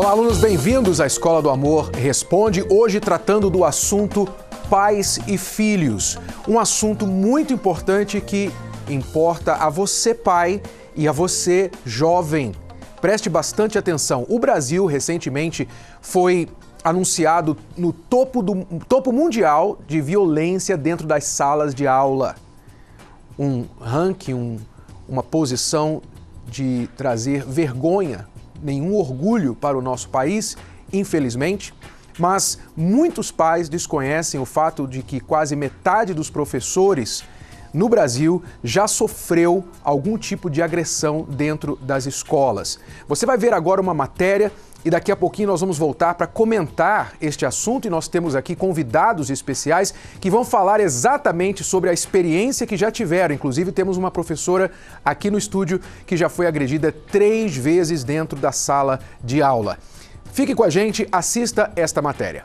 Olá, alunos, bem-vindos à Escola do Amor Responde, hoje tratando do assunto pais e filhos. Um assunto muito importante que importa a você, pai, e a você, jovem. Preste bastante atenção. O Brasil, recentemente, foi anunciado no topo mundial de violência dentro das salas de aula. Um ranking, uma posição de trazer vergonha, nenhum orgulho para o nosso país, infelizmente. Mas muitos pais desconhecem o fato de que quase metade dos professores no Brasil já sofreu algum tipo de agressão dentro das escolas. Você vai ver agora uma matéria e daqui a pouquinho nós vamos voltar para comentar este assunto e nós temos aqui convidados especiais que vão falar exatamente sobre a experiência que já tiveram. Inclusive temos uma professora aqui no estúdio que já foi agredida 3 vezes dentro da sala de aula. Fique com a gente, assista esta matéria.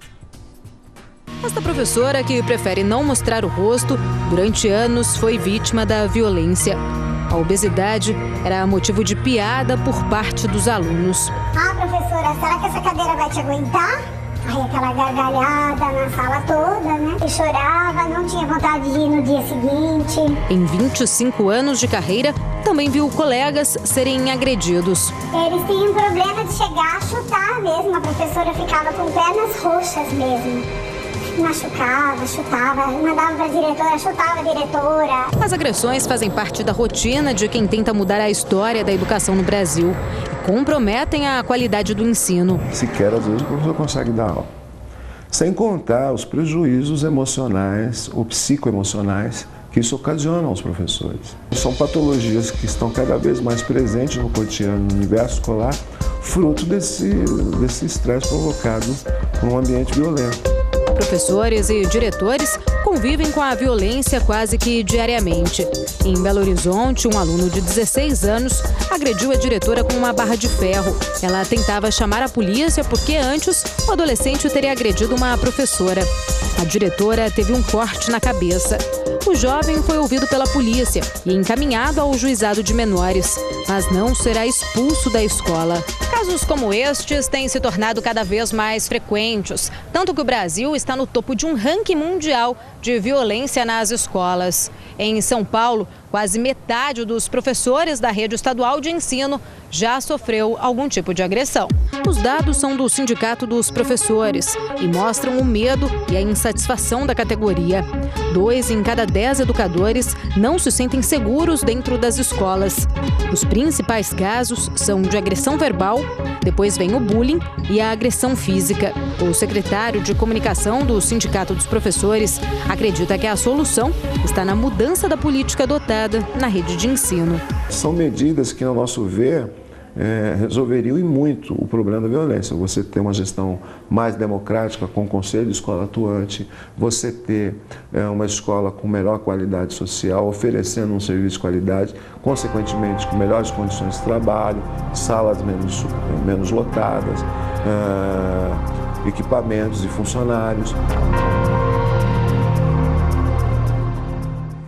Esta professora, que prefere não mostrar o rosto, durante anos foi vítima da violência. A obesidade era motivo de piada por parte dos alunos. Ah, professora, será que essa cadeira vai te aguentar? Aí aquela gargalhada na sala toda, né? E chorava, não tinha vontade de ir no dia seguinte. Em 25 anos de carreira, também viu colegas serem agredidos. Eles tinham problema de chegar a chutar mesmo. A professora ficava com pernas roxas mesmo. Machucava, chutava, mandava para a diretora, chutava a diretora. As agressões fazem parte da rotina de quem tenta mudar a história da educação no Brasil e comprometem a qualidade do ensino. Sequer, às vezes, o professor consegue dar aula. Sem contar os prejuízos emocionais ou psicoemocionais que isso ocasiona aos professores. São patologias que estão cada vez mais presentes no cotidiano, no universo escolar, fruto desse estresse provocado por um ambiente violento. Professores e diretores convivem com a violência quase que diariamente. Em Belo Horizonte, um aluno de 16 anos agrediu a diretora com uma barra de ferro. Ela tentava chamar a polícia porque antes o adolescente teria agredido uma professora. A diretora teve um corte na cabeça. O jovem foi ouvido pela polícia e encaminhado ao juizado de menores, mas não será expulso da escola. Casos como estes têm se tornado cada vez mais frequentes, tanto que o Brasil está no topo de um ranking mundial de violência nas escolas. Em São Paulo, quase metade dos professores da rede estadual de ensino já sofreu algum tipo de agressão. Os dados são do Sindicato dos Professores e mostram o medo e a insatisfação da categoria. 2 em cada 10 educadores não se sentem seguros dentro das escolas. Os principais casos são de agressão verbal, depois vem o bullying e a agressão física. O secretário de comunicação do Sindicato dos Professores acredita que a solução está na mudança da política adotada na rede de ensino. São medidas que, no nosso ver, resolveriam e muito o problema da violência. Você ter uma gestão mais democrática, com o conselho de escola atuante, você ter uma escola com melhor qualidade social, oferecendo um serviço de qualidade, consequentemente com melhores condições de trabalho, salas menos lotadas, equipamentos e funcionários.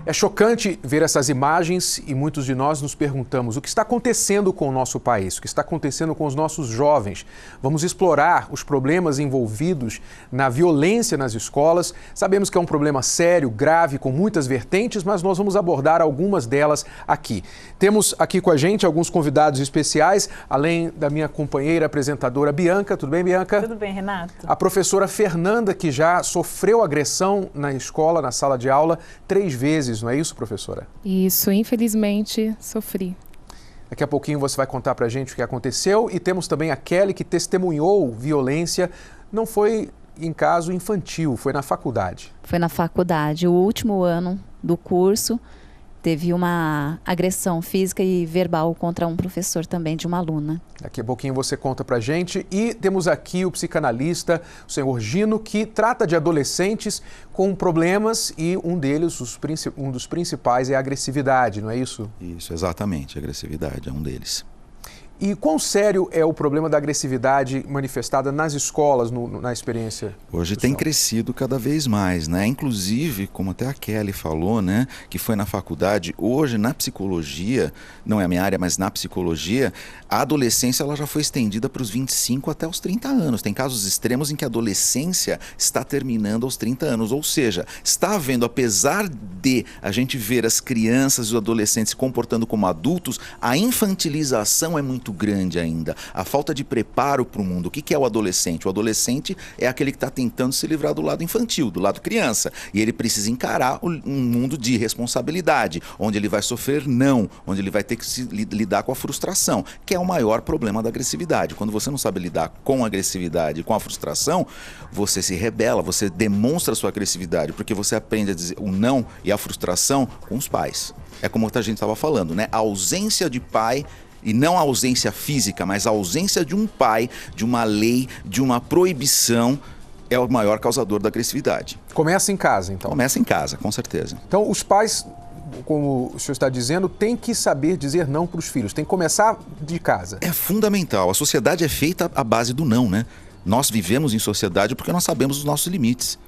É chocante ver essas imagens e muitos de nós nos perguntamos o que está acontecendo com o nosso país, o que está acontecendo com os nossos jovens. Vamos explorar os problemas envolvidos na violência nas escolas. Sabemos que é um problema sério, grave, com muitas vertentes, mas nós vamos abordar algumas delas aqui. Temos aqui com a gente alguns convidados especiais, além da minha companheira apresentadora Bianca. Tudo bem, Bianca? Tudo bem, Renato. A professora Fernanda, que já sofreu agressão na escola, na sala de aula, 3 vezes. Não é isso, professora? Isso, infelizmente sofri. Daqui a pouquinho você vai contar pra gente o que aconteceu e temos também a Kelly, que testemunhou violência, não foi em caso infantil, foi na faculdade. Foi na faculdade, o último ano do curso, teve uma agressão física e verbal contra um professor também, de uma aluna. Daqui a pouquinho você conta pra gente. E temos aqui o psicanalista, o senhor Gino, que trata de adolescentes com problemas e um deles, um dos principais é a agressividade, não é isso? Isso, exatamente, a agressividade é um deles. E quão sério é o problema da agressividade manifestada nas escolas, na experiência? Hoje tem crescido cada vez mais, né? Inclusive, como até a Kelly falou, né, que foi na faculdade, hoje na psicologia, não é a minha área, mas na psicologia, a adolescência ela já foi estendida para os 25 até os 30 anos. Tem casos extremos em que a adolescência está terminando aos 30 anos, ou seja, está havendo, apesar de a gente ver as crianças e os adolescentes se comportando como adultos, a infantilização é muito grande ainda. A falta de preparo para o mundo. O que é o adolescente? O adolescente é aquele que está tentando se livrar do lado infantil, do lado criança. E ele precisa encarar um mundo de responsabilidade, onde ele vai sofrer não, onde ele vai ter que lidar com a frustração, que é o maior problema da agressividade. Quando você não sabe lidar com a agressividade e com a frustração, você se rebela, você demonstra a sua agressividade, porque você aprende a dizer o não e a frustração com os pais. É como a gente estava falando, né? A ausência de pai, e não a ausência física, mas a ausência de um pai, de uma lei, de uma proibição, é o maior causador da agressividade. Começa em casa, então? Começa em casa, com certeza. Então, os pais, como o senhor está dizendo, têm que saber dizer não para os filhos, tem que começar de casa. É fundamental. A sociedade é feita à base do não, né? Nós vivemos em sociedade porque nós sabemos os nossos limites.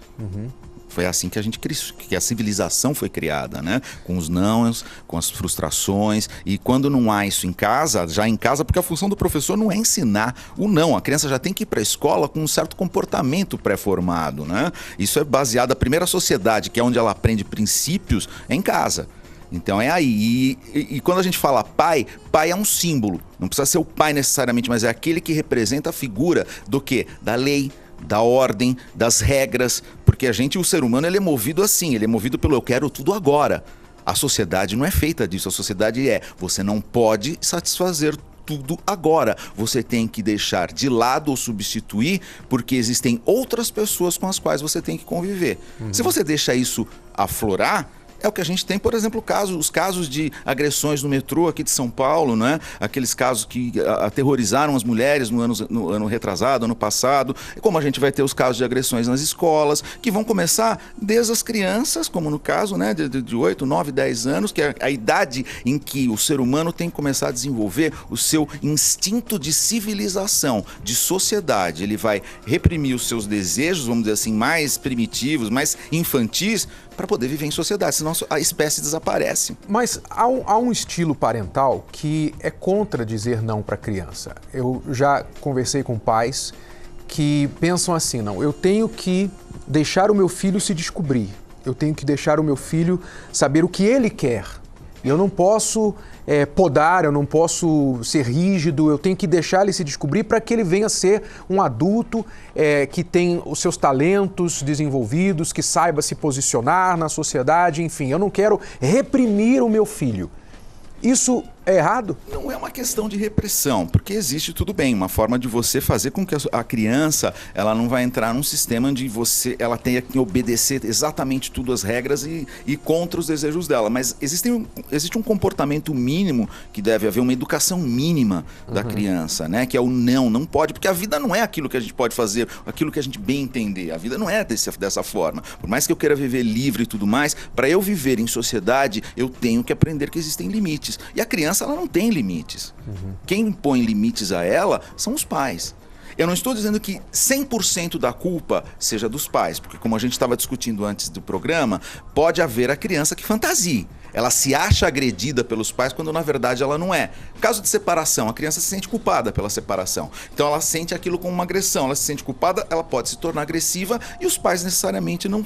Foi assim que a civilização foi criada, né? Com os nãos, com as frustrações. E quando não há isso em casa, já em casa, porque a função do professor não é ensinar o não. A criança já tem que ir para a escola com um certo comportamento pré-formado, né? Isso é baseado, a primeira sociedade, que é onde ela aprende princípios, é em casa. Então é aí. E quando a gente fala pai, pai é um símbolo. Não precisa ser o pai necessariamente, mas é aquele que representa a figura do quê? Da lei, da ordem, das regras, porque o ser humano, ele é movido assim, ele é movido pelo eu quero tudo agora. A sociedade não é feita disso, a sociedade você não pode satisfazer tudo agora, você tem que deixar de lado ou substituir, porque existem outras pessoas com as quais você tem que conviver. Se você deixa isso aflorar, é o que a gente tem, por exemplo, os casos de agressões no metrô aqui de São Paulo, né? Aqueles casos que aterrorizaram as mulheres no ano retrasado, ano passado. Como a gente vai ter os casos de agressões nas escolas, que vão começar desde as crianças, como no caso, né, de 8, 9, 10 anos, que é a idade em que o ser humano tem que começar a desenvolver o seu instinto de civilização, de sociedade. Ele vai reprimir os seus desejos, vamos dizer assim, mais primitivos, mais infantis, para poder viver em sociedade, senão a espécie desaparece. Mas há um estilo parental que é contra dizer não para a criança. Eu já conversei com pais que pensam assim, não, eu tenho que deixar o meu filho se descobrir, eu tenho que deixar o meu filho saber o que ele quer. Eu não posso podar, eu não posso ser rígido, eu tenho que deixar ele se descobrir para que ele venha a ser um adulto que tem os seus talentos desenvolvidos, que saiba se posicionar na sociedade, enfim, eu não quero reprimir o meu filho. Isso é errado? Não é uma questão de repressão, porque existe, tudo bem, uma forma de você fazer com que a criança, ela não vai entrar num sistema onde ela tenha que obedecer exatamente tudo as regras e contra os desejos dela, mas existe um comportamento mínimo que deve haver, uma educação mínima da criança, né? Que é o não pode, porque a vida não é aquilo que a gente pode fazer, aquilo que a gente bem entender, a vida não é dessa forma. Por mais que eu queira viver livre e tudo mais, para eu viver em sociedade, eu tenho que aprender que existem limites. E a criança, ela não tem limites. Quem impõe limites a ela são os pais. Eu não estou dizendo que 100% da culpa seja dos pais, porque como a gente estava discutindo antes do programa, pode haver a criança que fantasie. Ela se acha agredida pelos pais quando na verdade ela não é. Caso de separação, a criança se sente culpada pela separação. Então ela sente aquilo como uma agressão, ela se sente culpada, ela pode se tornar agressiva e os pais necessariamente não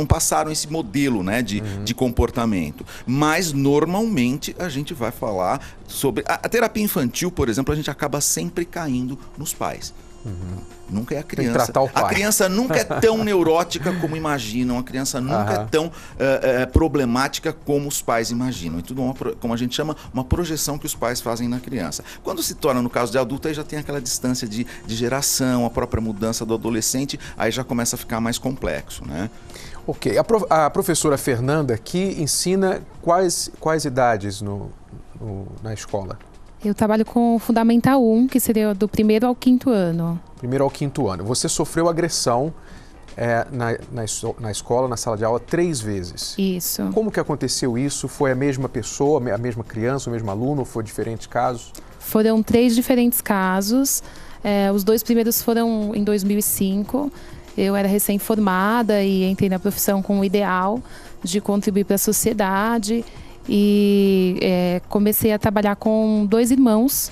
passaram esse modelo, né, de comportamento. Mas normalmente a gente vai falar sobre... A terapia infantil, por exemplo, a gente acaba sempre caindo nos pais. Nunca é a criança. Tem que tratar o pai. A criança nunca é tão neurótica como imaginam. A criança nunca é tão problemática como os pais imaginam. E tudo como a gente chama, uma projeção que os pais fazem na criança. Quando se torna no caso de adulto, aí já tem aquela distância de geração, a própria mudança do adolescente, aí já começa a ficar mais complexo, né? Ok. A professora Fernanda aqui ensina quais idades na escola? Eu trabalho com o Fundamental 1, que seria do 1º ao 5º ano. 1º ao 5º ano. Você sofreu agressão na escola, na sala de aula, 3 vezes. Isso. Como que aconteceu isso? Foi a mesma pessoa, a mesma criança, o mesmo aluno, ou foi diferentes casos? Foram 3 diferentes casos. Os 2 primeiros foram em 2005. Eu era recém-formada e entrei na profissão com o ideal de contribuir para a sociedade. E comecei a trabalhar com 2 irmãos.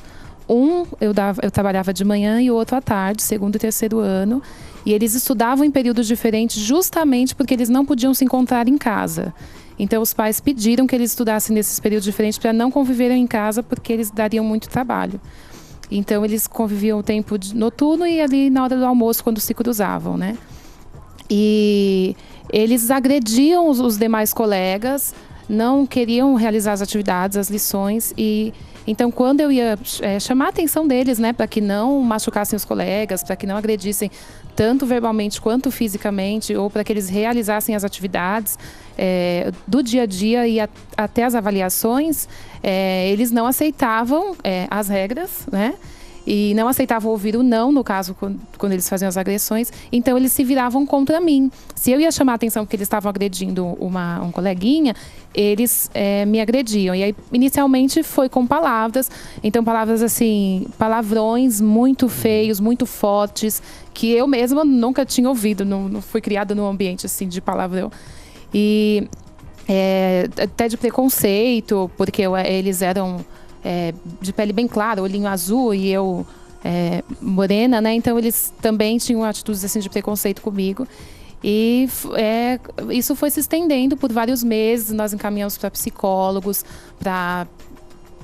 Eu trabalhava de manhã e o outro à tarde, 2º e 3º ano. E eles estudavam em períodos diferentes justamente porque eles não podiam se encontrar em casa. Então os pais pediram que eles estudassem nesses períodos diferentes para não conviverem em casa porque eles dariam muito trabalho. Então eles conviviam o tempo noturno e ali na hora do almoço quando se cruzavam, né? E eles agrediam os demais colegas, não queriam realizar as atividades, as lições. E então quando eu ia chamar a atenção deles, né, para que não machucassem os colegas, para que não agredissem tanto verbalmente quanto fisicamente, ou para que eles realizassem as atividades do dia a dia e até as avaliações, eles não aceitavam as regras, né? E não aceitavam ouvir o não, no caso, quando eles faziam as agressões. Então, eles se viravam contra mim. Se eu ia chamar a atenção porque eles estavam agredindo um coleguinha, eles me agrediam. E aí, inicialmente, foi com palavras. Então, palavras assim, palavrões muito feios, muito fortes, que eu mesma nunca tinha ouvido. Não fui criada num ambiente assim de palavrão. E até de preconceito, porque eles eram... de pele bem clara, olhinho azul e eu morena, né? Então eles também tinham atitudes assim de preconceito comigo. E isso foi se estendendo por vários meses. Nós encaminhamos para psicólogos, para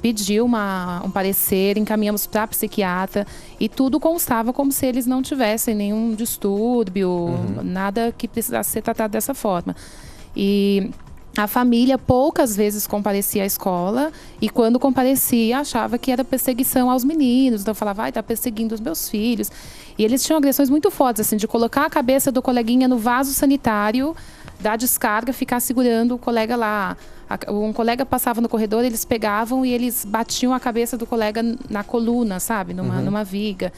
pedir um parecer, encaminhamos para psiquiatra e tudo constava como se eles não tivessem nenhum distúrbio, nada que precisasse ser tratado dessa forma. E a família poucas vezes comparecia à escola e quando comparecia achava que era perseguição aos meninos. Então falava, tá perseguindo os meus filhos. E eles tinham agressões muito fortes, assim, de colocar a cabeça do coleguinha no vaso sanitário, dar descarga, ficar segurando o colega lá. Um colega passava no corredor, eles pegavam e eles batiam a cabeça do colega na coluna, sabe? Numa viga.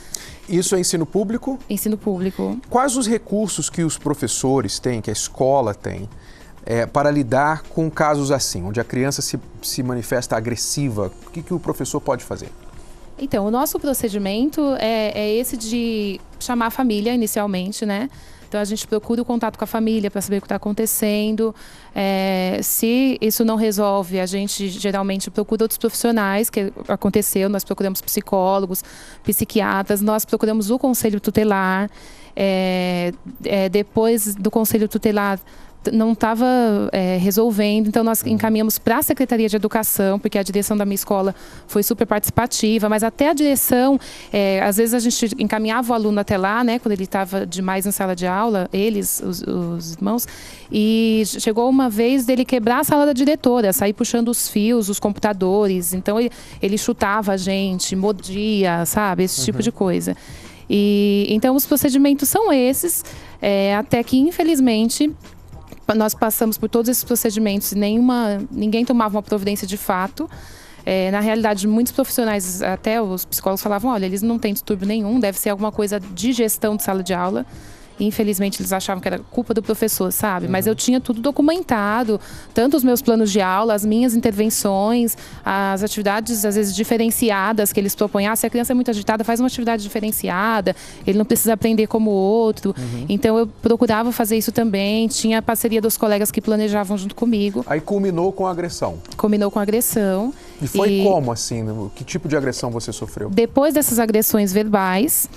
Isso é ensino público? Ensino público. Quais os recursos que os professores têm, que a escola tem, para lidar com casos assim, onde a criança se manifesta agressiva? O que o professor pode fazer? Então, o nosso procedimento é esse de chamar a família inicialmente, né? Então, a gente procura o contato com a família para saber o que está acontecendo. Se isso não resolve, a gente geralmente procura outros profissionais, que aconteceu. Nós procuramos psicólogos, psiquiatras, nós procuramos o conselho tutelar. Depois do conselho tutelar, não estava resolvendo, então nós encaminhamos para a Secretaria de Educação, porque a direção da minha escola foi super participativa, mas até a direção, às vezes a gente encaminhava o aluno até lá, né, quando ele estava demais em sala de aula, eles, os irmãos, e chegou uma vez dele quebrar a sala da diretora, sair puxando os fios, os computadores, então ele chutava a gente, mordia, sabe, esse tipo de coisa. E então os procedimentos são esses, até que infelizmente nós passamos por todos esses procedimentos e ninguém tomava uma providência de fato. Na realidade, muitos profissionais, até os psicólogos falavam, olha, eles não têm distúrbio nenhum, deve ser alguma coisa de gestão de sala de aula. Infelizmente, eles achavam que era culpa do professor, sabe? Mas eu tinha tudo documentado, tanto os meus planos de aula, as minhas intervenções, as atividades, às vezes, diferenciadas que eles propõem. Se a criança é muito agitada, faz uma atividade diferenciada, ele não precisa aprender como o outro. Então, eu procurava fazer isso também, tinha a parceria dos colegas que planejavam junto comigo. Aí culminou com a agressão? Culminou com a agressão. E foi como, assim? Que tipo de agressão você sofreu? Depois dessas agressões verbais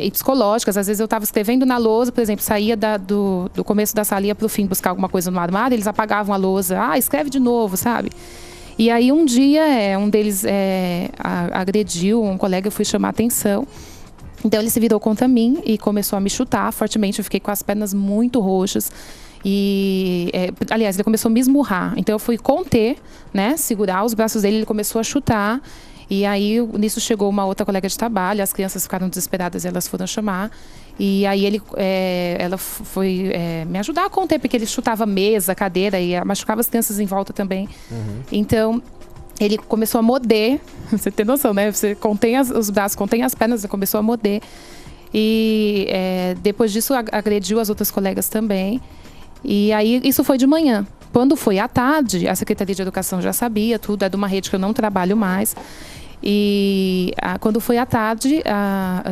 e psicológicas, às vezes eu estava escrevendo na lousa, por exemplo, saía do começo da sala, ia para o fim buscar alguma coisa no armário, eles apagavam a lousa, escreve de novo, sabe? E aí um dia um deles agrediu um colega, eu fui chamar a atenção. Então ele se virou contra mim e começou a me chutar fortemente, eu fiquei com as pernas muito roxas. E, aliás, ele começou a me esmurrar. Então eu fui conter, né, segurar os braços dele, ele começou a chutar. E aí, nisso chegou uma outra colega de trabalho, as crianças ficaram desesperadas e elas foram chamar. E aí ela foi me ajudar a conter, porque ele chutava mesa, cadeira e machucava as crianças em volta também. Então, ele começou a morder, você tem noção, né? Você contém os braços, contém as pernas, ele começou a morder. E depois disso agrediu as outras colegas também. E aí isso foi de manhã. Quando foi à tarde, a Secretaria de Educação já sabia tudo, é de uma rede que eu não trabalho mais. E quando foi à tarde,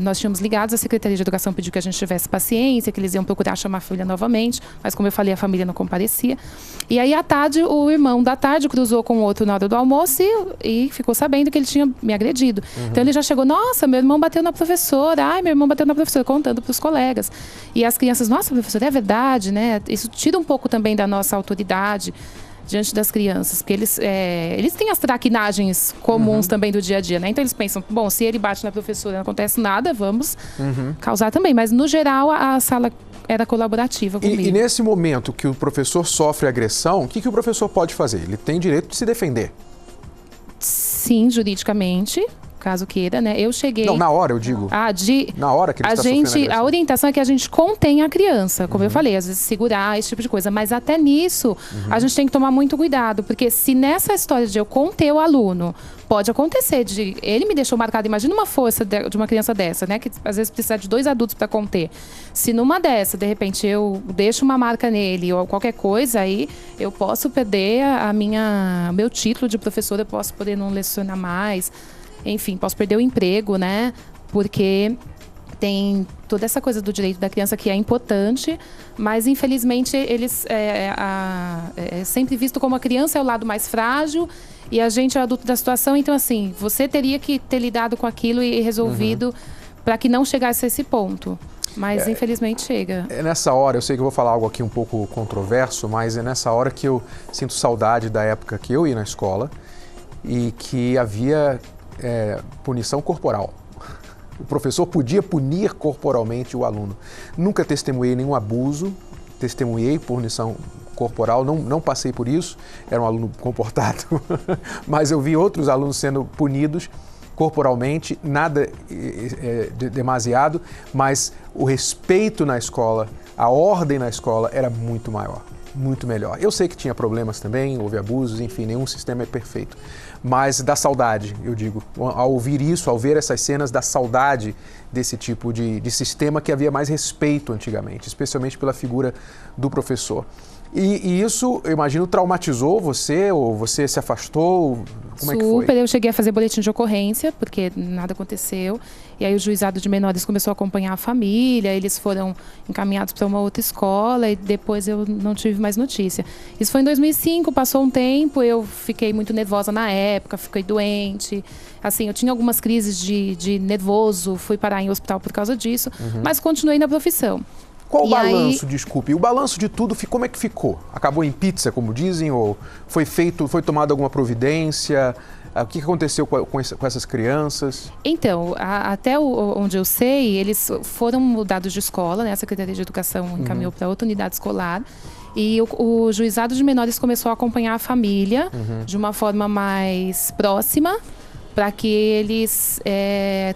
nós tínhamos ligado, a Secretaria de Educação pediu que a gente tivesse paciência, que eles iam procurar chamar a família novamente, mas como eu falei, a família não comparecia. E aí à tarde, o irmão da tarde cruzou com o outro na hora do almoço e ficou sabendo que ele tinha me agredido. Então ele já chegou, nossa, meu irmão bateu na professora, meu irmão bateu na professora, contando para os colegas. E as crianças, nossa, professora, é verdade, né? Isso tira um pouco também da nossa autoridade diante das crianças, porque eles têm as traquinagens comuns também do dia a dia, né? Então eles pensam, bom, se ele bate na professora e não acontece nada, vamos causar também. Mas no geral a sala era colaborativa comigo. E nesse momento que o professor sofre agressão, o que o professor pode fazer? Ele tem direito de se defender? Sim, juridicamente, caso queira, né? Eu cheguei... Não, na hora eu digo. Na hora que ele está sofrendo agressão. A orientação é que a gente contém a criança, como eu falei, às vezes segurar, esse tipo de coisa. Mas até nisso, a gente tem que tomar muito cuidado, porque se nessa história de eu conter o aluno, pode acontecer de... Ele me deixou marcado, imagina uma força de uma criança dessa, né? Que às vezes precisa de 2 adultos para conter. Se numa dessa, de repente, eu deixo uma marca nele ou qualquer coisa, aí eu posso perder meu título de professora, eu posso poder não lecionar mais. Enfim, posso perder o emprego, né? Porque tem toda essa coisa do direito da criança que é importante, mas infelizmente eles é sempre visto como a criança é o lado mais frágil e a gente é o adulto da situação. Então, assim, você teria que ter lidado com aquilo e resolvido para que não chegasse a esse ponto. Mas infelizmente chega. É nessa hora, eu sei que eu vou falar algo aqui um pouco controverso, mas é nessa hora que eu sinto saudade da época que eu ia na escola e que havia punição corporal. O professor podia punir corporalmente o aluno. Nunca testemunhei nenhum abuso, testemunhei punição corporal, não passei por isso, era um aluno comportado, mas eu vi outros alunos sendo punidos corporalmente, nada demasiado, mas o respeito na escola, a ordem na escola era muito maior, muito melhor. Eu sei que tinha problemas também, houve abusos, enfim, nenhum sistema é perfeito. Mas dá saudade, eu digo, ao ouvir isso, ao ver essas cenas, dá saudade desse tipo de sistema que havia mais respeito antigamente, especialmente pela figura do professor. E isso, eu imagino, traumatizou você, ou você se afastou? Como é que foi? Super, eu cheguei a fazer boletim de ocorrência, porque nada aconteceu. E aí o juizado de menores começou a acompanhar a família, eles foram encaminhados para uma outra escola e depois eu não tive mais notícia. Isso foi em 2005, passou um tempo, eu fiquei muito nervosa na época, fiquei doente. Assim, eu tinha algumas crises de nervoso, fui parar em hospital por causa disso, mas continuei na profissão. Qual o balanço, desculpe? O balanço de tudo, como é que ficou? Acabou em pizza, como dizem, ou foi tomada alguma providência? O que aconteceu com essas crianças? Então, até onde eu sei, eles foram mudados de escola, né? A Secretaria de Educação encaminhou para outra unidade escolar. E o juizado de menores começou a acompanhar a família de uma forma mais próxima, para que eles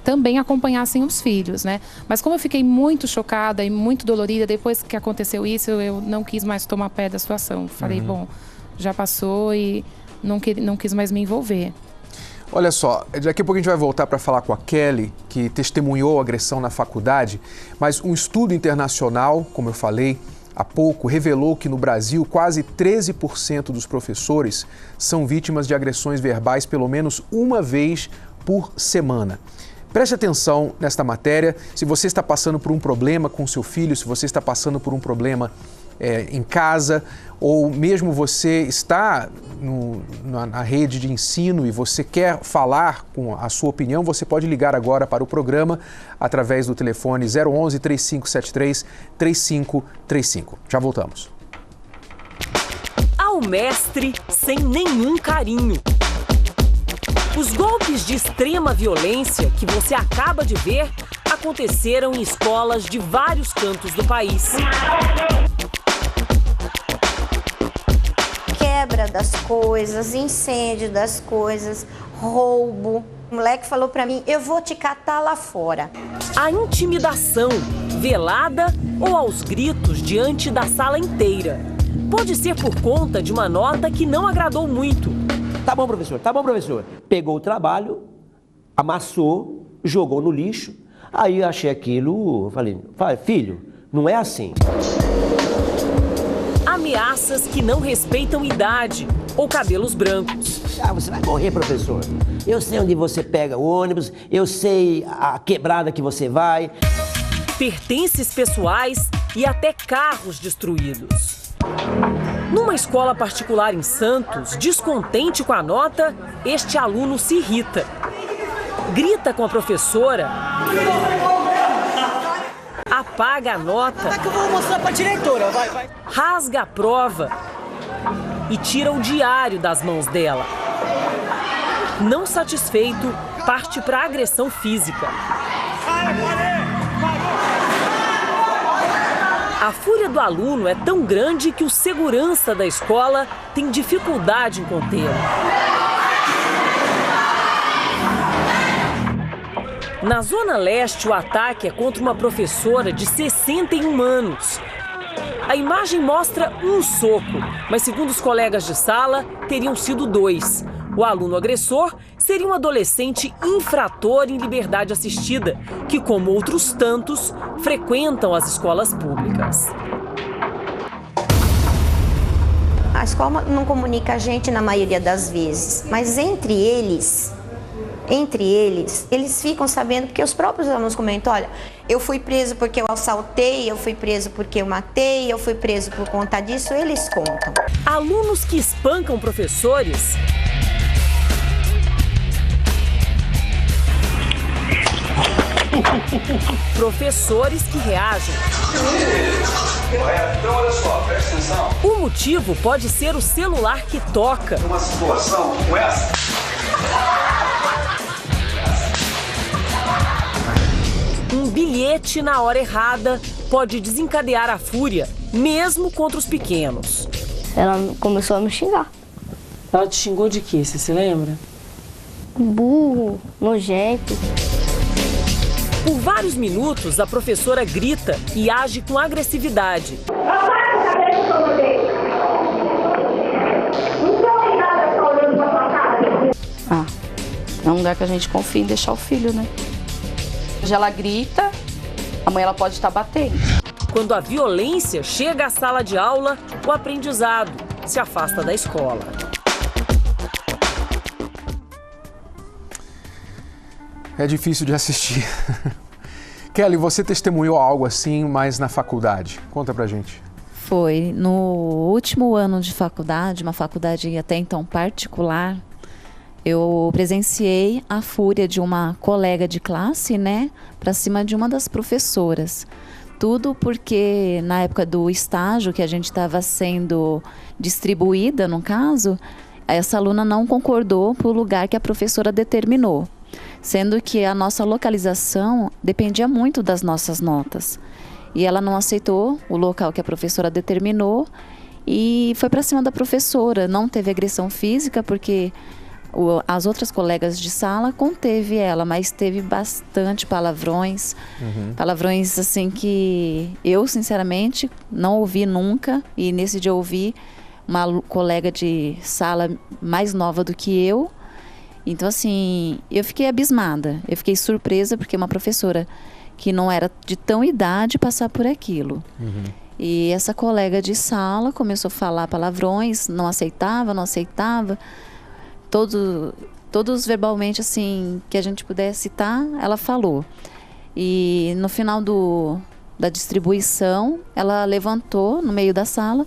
também acompanhassem os filhos, né? Mas como eu fiquei muito chocada e muito dolorida depois que aconteceu isso, eu não quis mais tomar pé da situação. Falei, bom, já passou e não quis mais me envolver. Olha só, daqui a pouco a gente vai voltar para falar com a Kelly, que testemunhou a agressão na faculdade, mas um estudo internacional, como eu falei há pouco, revelou que no Brasil quase 13% dos professores são vítimas de agressões verbais pelo menos uma vez por semana. Preste atenção nesta matéria. Se você está passando por um problema com seu filho, se você está passando por um problema em casa, ou mesmo você está na rede de ensino e você quer falar com a sua opinião, você pode ligar agora para o programa através do telefone 011 3573 3535. Já voltamos. Ao mestre sem nenhum carinho. Os golpes de extrema violência que você acaba de ver aconteceram em escolas de vários cantos do país. Quebra das coisas, incêndio das coisas, roubo. O moleque falou pra mim, eu vou te catar lá fora. A intimidação, velada ou aos gritos diante da sala inteira. Pode ser por conta de uma nota que não agradou muito. Tá bom, professor, tá bom, professor. Pegou o trabalho, amassou, jogou no lixo. Aí eu achei aquilo, falei, filho, não é assim. Ameaças que não respeitam idade ou cabelos brancos. Você vai morrer, professor. Eu sei onde você pega o ônibus, eu sei a quebrada que você vai. Pertences pessoais e até carros destruídos. Numa escola particular em Santos, descontente com a nota, este aluno se irrita. Grita com a professora, apaga a nota, que eu vou mostrar pra diretora, vai. Rasga a prova e tira o diário das mãos dela. Não satisfeito, parte para agressão física. A fúria do aluno é tão grande que o segurança da escola tem dificuldade em contê-lo. Na Zona Leste, o ataque é contra uma professora de 61 anos. A imagem mostra um soco, mas segundo os colegas de sala, teriam sido 2. O aluno agressor seria um adolescente infrator em liberdade assistida, que, como outros tantos, frequentam as escolas públicas. A escola não comunica a gente na maioria das vezes, mas entre eles, eles ficam sabendo, porque os próprios alunos comentam, olha, eu fui preso porque eu assaltei, eu fui preso porque eu matei, eu fui preso por conta disso, eles contam. Alunos que espancam professores professores que reagem. Então, olha só, presta atenção. O motivo pode ser o celular que toca. Uma situação como essa. Um bilhete na hora errada pode desencadear a fúria, mesmo contra os pequenos. Ela começou a me xingar. Ela te xingou de quê, você se lembra? Burro, nojento. Por vários minutos, a professora grita e age com agressividade. É um lugar que a gente confia em deixar o filho, né? Hoje ela grita, amanhã ela pode estar batendo. Quando a violência chega à sala de aula, o aprendizado se afasta da escola. É difícil de assistir. Kelly, você testemunhou algo assim, mas na faculdade. Conta pra gente. Foi. No último ano de faculdade, uma faculdade até então particular, eu presenciei a fúria de uma colega de classe, né, pra cima de uma das professoras. Tudo porque na época do estágio que a gente estava sendo distribuída, no caso, essa aluna não concordou pro lugar que a professora determinou. Sendo que a nossa localização dependia muito das nossas notas. E ela não aceitou o local que a professora determinou e foi para cima da professora. Não teve agressão física, porque as outras colegas de sala conteve ela, mas teve bastante palavrões. Palavrões assim que eu, sinceramente, não ouvi nunca. E nesse dia eu ouvi uma colega de sala mais nova do que eu. Então, assim, eu fiquei abismada, eu fiquei surpresa porque uma professora que não era de tão idade passar por aquilo. E essa colega de sala começou a falar palavrões, não aceitava, todos verbalmente, assim, que a gente pudesse citar, ela falou. E no final da distribuição, ela levantou no meio da sala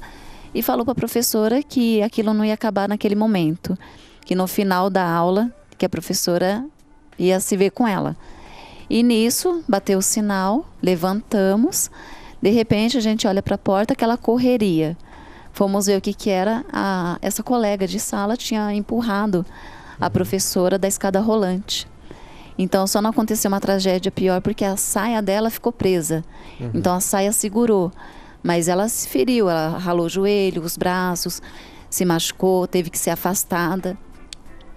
e falou para a professora que aquilo não ia acabar naquele momento. Que no final da aula, que a professora ia se ver com ela. E nisso, bateu o sinal, levantamos. De repente, a gente olha para a porta, aquela correria. Fomos ver o que era. Essa colega de sala tinha empurrado a professora da escada rolante. Então, só não aconteceu uma tragédia pior porque a saia dela ficou presa. Então, a saia segurou. Mas ela se feriu, ela ralou o joelho, os braços, se machucou, teve que ser afastada.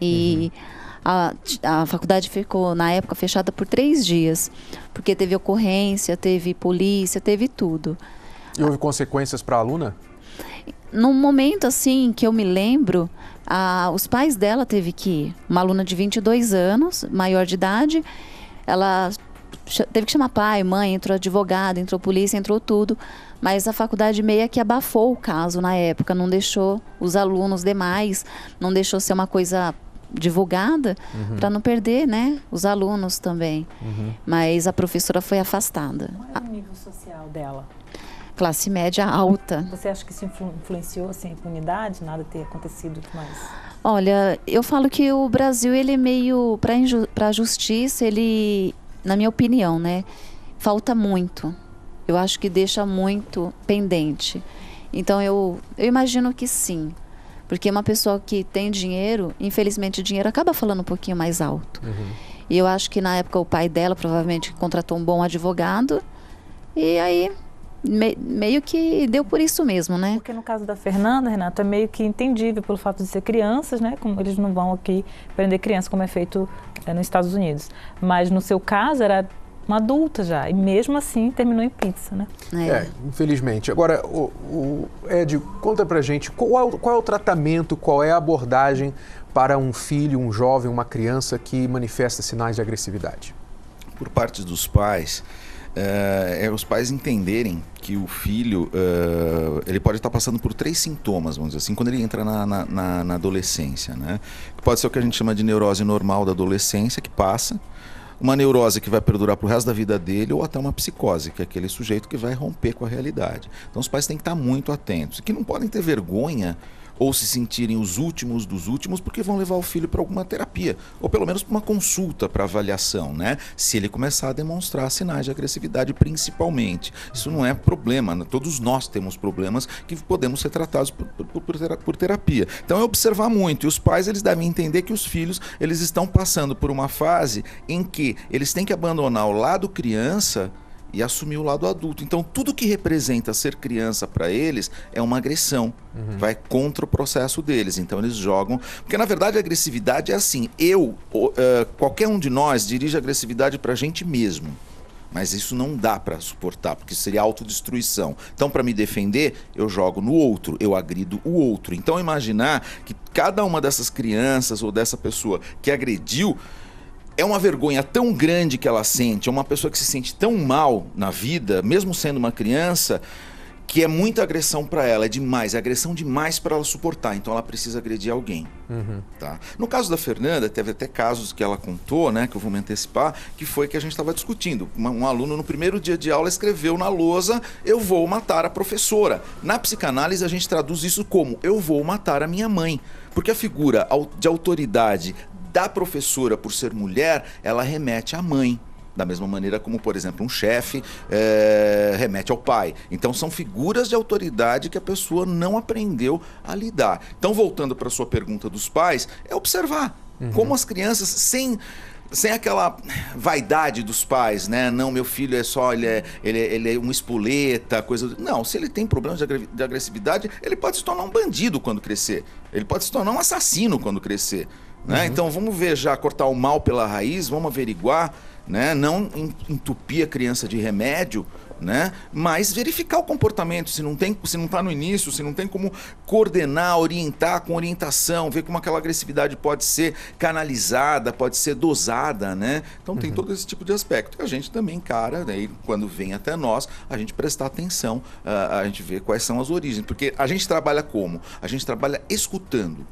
E a faculdade ficou, na época, fechada por 3 dias, porque teve ocorrência, teve polícia, teve tudo. E houve consequências para a aluna? No momento, assim, que eu me lembro, os pais dela teve que ir. Uma aluna de 22 anos, maior de idade, ela teve que chamar pai, mãe, entrou advogado, entrou polícia, entrou tudo. Mas a faculdade meio que abafou o caso na época, não deixou os alunos demais, não deixou ser uma coisa divulgada para não perder, né, os alunos também. Mas a professora foi afastada. Qual é o nível social dela? Classe média alta. Você acha que isso influenciou assim, a impunidade, nada ter acontecido mais? Olha, eu falo que o Brasil, ele é meio, para a justiça, ele, na minha opinião, né, falta muito. Eu acho que deixa muito pendente. Então eu imagino que sim. Porque uma pessoa que tem dinheiro, infelizmente o dinheiro acaba falando um pouquinho mais alto. E eu acho que na época o pai dela provavelmente contratou um bom advogado. E aí meio que deu por isso mesmo, né? Porque no caso da Fernanda, Renato, é meio que entendível pelo fato de ser crianças, né? Como eles não vão aqui prender criança como é feito nos Estados Unidos. Mas no seu caso era uma adulta já, e mesmo assim terminou em pizza, né? Infelizmente. Agora, Ed, conta pra gente, qual é o tratamento, qual é a abordagem para um filho, um jovem, uma criança que manifesta sinais de agressividade? Por parte dos pais, os pais entenderem que o filho, ele pode estar passando por 3 sintomas, vamos dizer assim, quando ele entra na adolescência, né? Pode ser o que a gente chama de neurose normal da adolescência, que passa, uma neurose que vai perdurar para o resto da vida dele, ou até uma psicose, que é aquele sujeito que vai romper com a realidade. Então os pais têm que estar muito atentos, que não podem ter vergonha ou se sentirem os últimos dos últimos, porque vão levar o filho para alguma terapia, ou pelo menos para uma consulta para avaliação, né? Se ele começar a demonstrar sinais de agressividade, principalmente. Isso não é problema, né? Todos nós temos problemas que podemos ser tratados por terapia. Então é observar muito, e os pais, eles devem entender que os filhos, eles estão passando por uma fase em que eles têm que abandonar o lado criança e assumir o lado adulto. Então, tudo que representa ser criança para eles é uma agressão. Vai contra o processo deles. Então, eles jogam... Porque, na verdade, a agressividade é assim. Qualquer um de nós dirige a agressividade para a gente mesmo. Mas isso não dá para suportar, porque seria autodestruição. Então, para me defender, eu jogo no outro, eu agrido o outro. Então, imaginar que cada uma dessas crianças ou dessa pessoa que agrediu é uma vergonha tão grande que ela sente, é uma pessoa que se sente tão mal na vida, mesmo sendo uma criança, que é muita agressão para ela, é demais, é agressão demais para ela suportar, então ela precisa agredir alguém. Tá? No caso da Fernanda, teve até casos que ela contou, né, que eu vou me antecipar, que foi que a gente estava discutindo. Um aluno no primeiro dia de aula escreveu na lousa: eu vou matar a professora. Na psicanálise a gente traduz isso como: eu vou matar a minha mãe, porque a figura de autoridade da professora, por ser mulher, ela remete à mãe. Da mesma maneira como, por exemplo, um chefe remete ao pai. Então, são figuras de autoridade que a pessoa não aprendeu a lidar. Então, voltando para a sua pergunta dos pais, é observar como as crianças, sem aquela vaidade dos pais, né? Não, meu filho é só, ele é um espoleta, coisa... Não, se ele tem problemas de agressividade, ele pode se tornar um bandido quando crescer. Ele pode se tornar um assassino quando crescer. Né? Então vamos ver já, cortar o mal pela raiz, vamos averiguar, né? Não entupir a criança de remédio, né? Mas verificar o comportamento, se não está no início, se não tem como coordenar, orientar com orientação, ver como aquela agressividade pode ser canalizada, pode ser dosada, né? Então tem todo esse tipo de aspecto que a gente também encara, né? E quando vem até nós, a gente prestar atenção, a gente vê quais são as origens, porque a gente trabalha como? A gente trabalha escutando.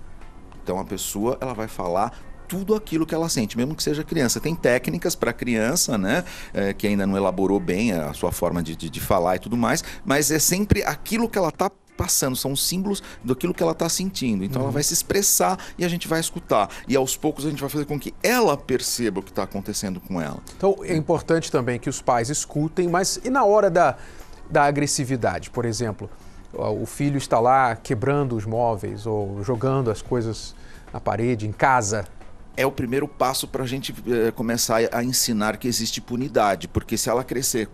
Então a pessoa, ela vai falar tudo aquilo que ela sente, mesmo que seja criança. Tem técnicas para criança, né, que ainda não elaborou bem a sua forma de falar e tudo mais, mas é sempre aquilo que ela está passando, são os símbolos daquilo que ela está sentindo. Então ela vai se expressar e a gente vai escutar. E aos poucos a gente vai fazer com que ela perceba o que está acontecendo com ela. Então é importante também que os pais escutem, mas e na hora da agressividade, por exemplo? O filho está lá quebrando os móveis ou jogando as coisas na parede, em casa. É o primeiro passo para a gente começar a ensinar que existe impunidade, porque se ela crescer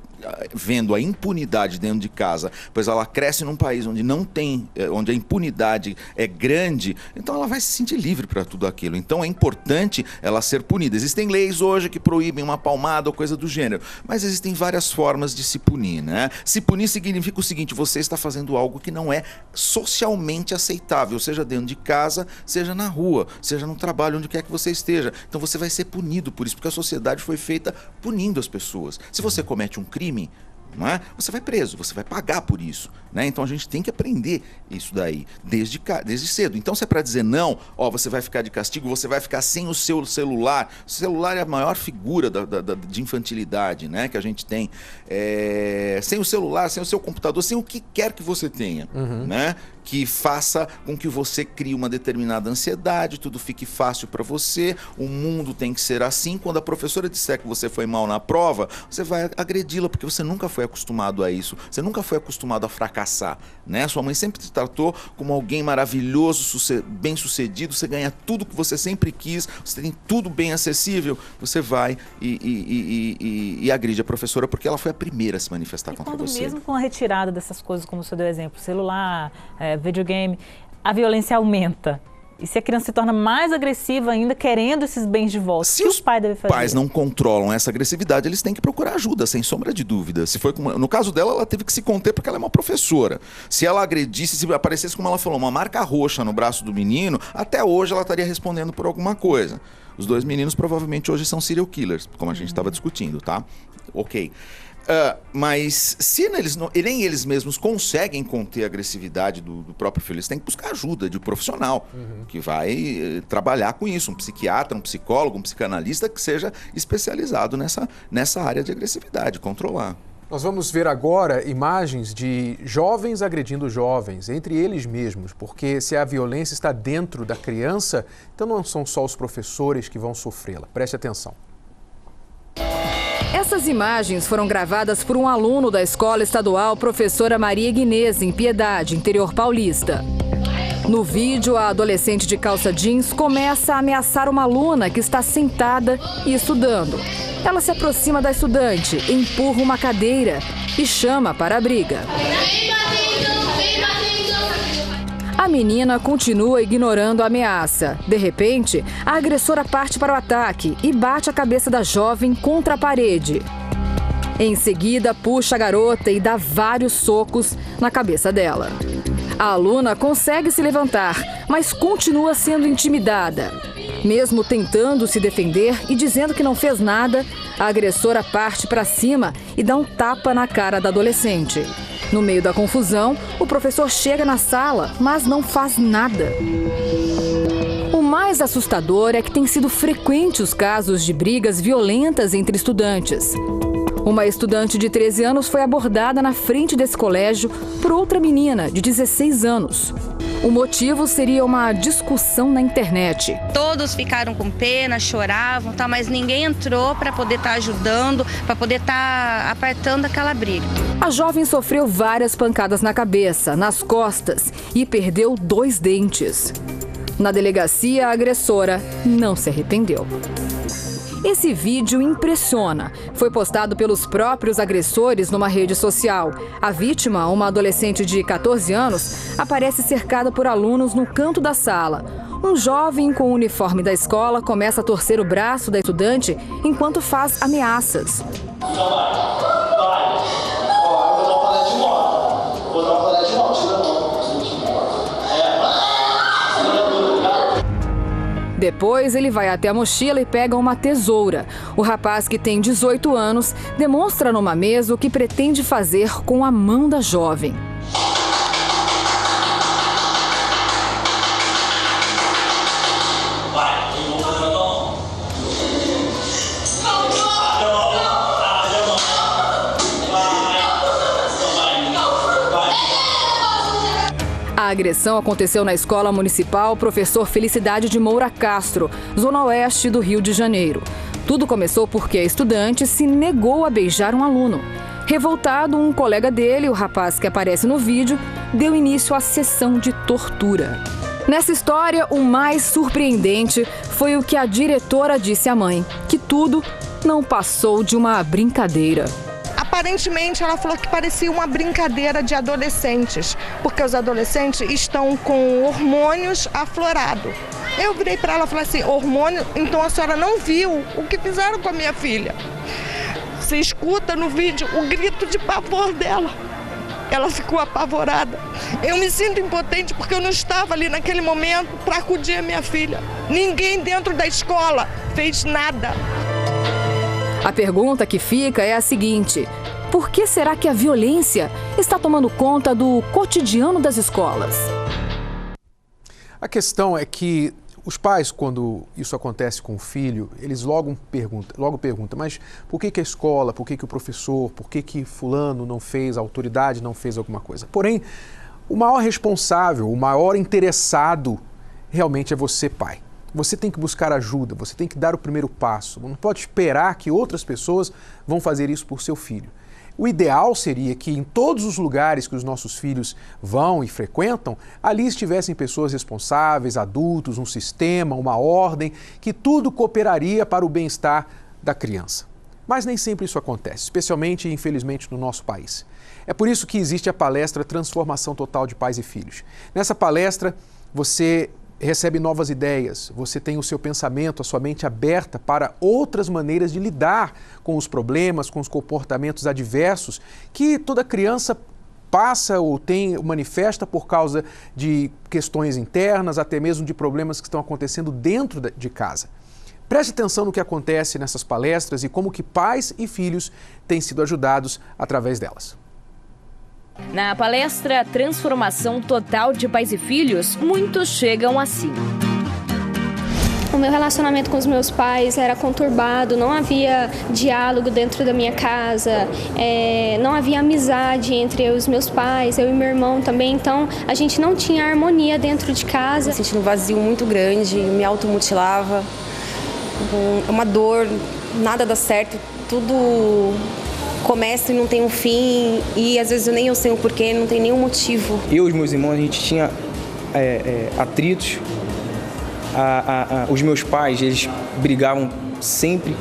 vendo a impunidade dentro de casa, pois ela cresce num país onde não tem, onde a impunidade é grande, então ela vai se sentir livre para tudo aquilo. Então é importante ela ser punida. Existem leis hoje que proíbem uma palmada ou coisa do gênero, mas existem várias formas de se punir, né? Se punir significa o seguinte: você está fazendo algo que não é socialmente aceitável, seja dentro de casa, seja na rua, seja no trabalho, onde quer que você você esteja. Então você vai ser punido por isso, porque a sociedade foi feita punindo as pessoas. Se você comete um crime, não é? Você vai preso, você vai pagar por isso, né? Então a gente tem que aprender isso daí desde cedo. Então se é para dizer não, você vai ficar de castigo, você vai ficar sem o seu celular. O celular é a maior figura de infantilidade, né, que a gente tem. Sem o celular, sem o seu computador, sem o que quer que você tenha, né? Que faça com que você crie uma determinada ansiedade, tudo fique fácil para você, o mundo tem que ser assim. Quando a professora disser que você foi mal na prova, você vai agredi-la, porque você nunca foi acostumado a isso, você nunca foi acostumado a fracassar, né? Sua mãe sempre te tratou como alguém maravilhoso, bem-sucedido, você ganha tudo que você sempre quis, você tem tudo bem acessível, você vai e agride a professora, porque ela foi a primeira a se manifestar contra você. Mesmo com a retirada dessas coisas, como você deu exemplo, celular, videogame, a violência aumenta. E se a criança se torna mais agressiva ainda, querendo esses bens de volta, o que os pais devem fazer? Se os pais não controlam essa agressividade, eles têm que procurar ajuda, sem sombra de dúvida. No caso dela, ela teve que se conter porque ela é uma professora. Se ela agredisse, se aparecesse, como ela falou, uma marca roxa no braço do menino, até hoje ela estaria respondendo por alguma coisa. Os dois meninos provavelmente hoje são serial killers, como a gente estava discutindo, tá? Ok. Mas se nem eles mesmos conseguem conter a agressividade do próprio filho, eles têm que buscar ajuda de um profissional que vai trabalhar com isso, um psiquiatra, um psicólogo, um psicanalista que seja especializado nessa área de agressividade, controlar. Nós vamos ver agora imagens de jovens agredindo jovens, entre eles mesmos, porque se a violência está dentro da criança, então não são só os professores que vão sofrê-la. Preste atenção. Essas imagens foram gravadas por um aluno da Escola Estadual Professora Maria Guinês, em Piedade, interior paulista. No vídeo, a adolescente de calça jeans começa a ameaçar uma aluna que está sentada e estudando. Ela se aproxima da estudante, empurra uma cadeira e chama para a briga. A menina continua ignorando a ameaça. De repente, a agressora parte para o ataque e bate a cabeça da jovem contra a parede. Em seguida, puxa a garota e dá vários socos na cabeça dela. A aluna consegue se levantar, mas continua sendo intimidada. Mesmo tentando se defender e dizendo que não fez nada, a agressora parte para cima e dá um tapa na cara da adolescente. No meio da confusão, o professor chega na sala, mas não faz nada. O mais assustador é que tem sido frequente os casos de brigas violentas entre estudantes. Uma estudante de 13 anos foi abordada na frente desse colégio por outra menina de 16 anos. O motivo seria uma discussão na internet. Todos ficaram com pena, choravam, mas ninguém entrou para poder estar ajudando, para poder estar apartando aquela briga. A jovem sofreu várias pancadas na cabeça, nas costas e perdeu 2 dentes. Na delegacia, a agressora não se arrependeu. Esse vídeo impressiona. Foi postado pelos próprios agressores numa rede social. A vítima, uma adolescente de 14 anos, aparece cercada por alunos no canto da sala. Um jovem com o uniforme da escola começa a torcer o braço da estudante enquanto faz ameaças. Depois, ele vai até a mochila e pega uma tesoura. O rapaz, que tem 18 anos, demonstra numa mesa o que pretende fazer com a mão da jovem. A agressão aconteceu na Escola Municipal Professor Felicidade de Moura Castro, zona oeste do Rio de Janeiro. Tudo começou porque a estudante se negou a beijar um aluno. Revoltado, um colega dele, o rapaz que aparece no vídeo, deu início à sessão de tortura. Nessa história, o mais surpreendente foi o que a diretora disse à mãe, que tudo não passou de uma brincadeira. Aparentemente, ela falou que parecia uma brincadeira de adolescentes, porque os adolescentes estão com hormônios aflorados. Eu virei para ela e falei assim, hormônio, então a senhora não viu o que fizeram com a minha filha. Você escuta no vídeo o grito de pavor dela. Ela ficou apavorada. Eu me sinto impotente porque eu não estava ali naquele momento para acudir a minha filha. Ninguém dentro da escola fez nada. A pergunta que fica é a seguinte: por que será que a violência está tomando conta do cotidiano das escolas? A questão é que os pais, quando isso acontece com o filho, eles logo perguntam, mas por que a escola, por que o professor, por que fulano não fez, a autoridade não fez alguma coisa? Porém, o maior responsável, o maior interessado realmente é você, pai. Você tem que buscar ajuda, você tem que dar o primeiro passo. Não pode esperar que outras pessoas vão fazer isso por seu filho. O ideal seria que em todos os lugares que os nossos filhos vão e frequentam, ali estivessem pessoas responsáveis, adultos, um sistema, uma ordem, que tudo cooperaria para o bem-estar da criança. Mas nem sempre isso acontece, especialmente, infelizmente, no nosso país. É por isso que existe a palestra Transformação Total de Pais e Filhos. Nessa palestra, você recebe novas ideias, você tem o seu pensamento, a sua mente aberta para outras maneiras de lidar com os problemas, com os comportamentos adversos que toda criança passa ou manifesta por causa de questões internas, até mesmo de problemas que estão acontecendo dentro de casa. Preste atenção no que acontece nessas palestras e como que pais e filhos têm sido ajudados através delas. Na palestra Transformação Total de Pais e Filhos, muitos chegam assim. O meu relacionamento com os meus pais era conturbado, não havia diálogo dentro da minha casa, não havia amizade entre os meus pais, eu e meu irmão também, então a gente não tinha harmonia dentro de casa. Sentindo um vazio muito grande, me automutilava, uma dor, nada dá certo, tudo começa e não tem um fim, e às vezes eu sei o porquê, não tem nenhum motivo. Eu e os meus irmãos, a gente tinha atritos. Os meus pais, eles brigavam sempre,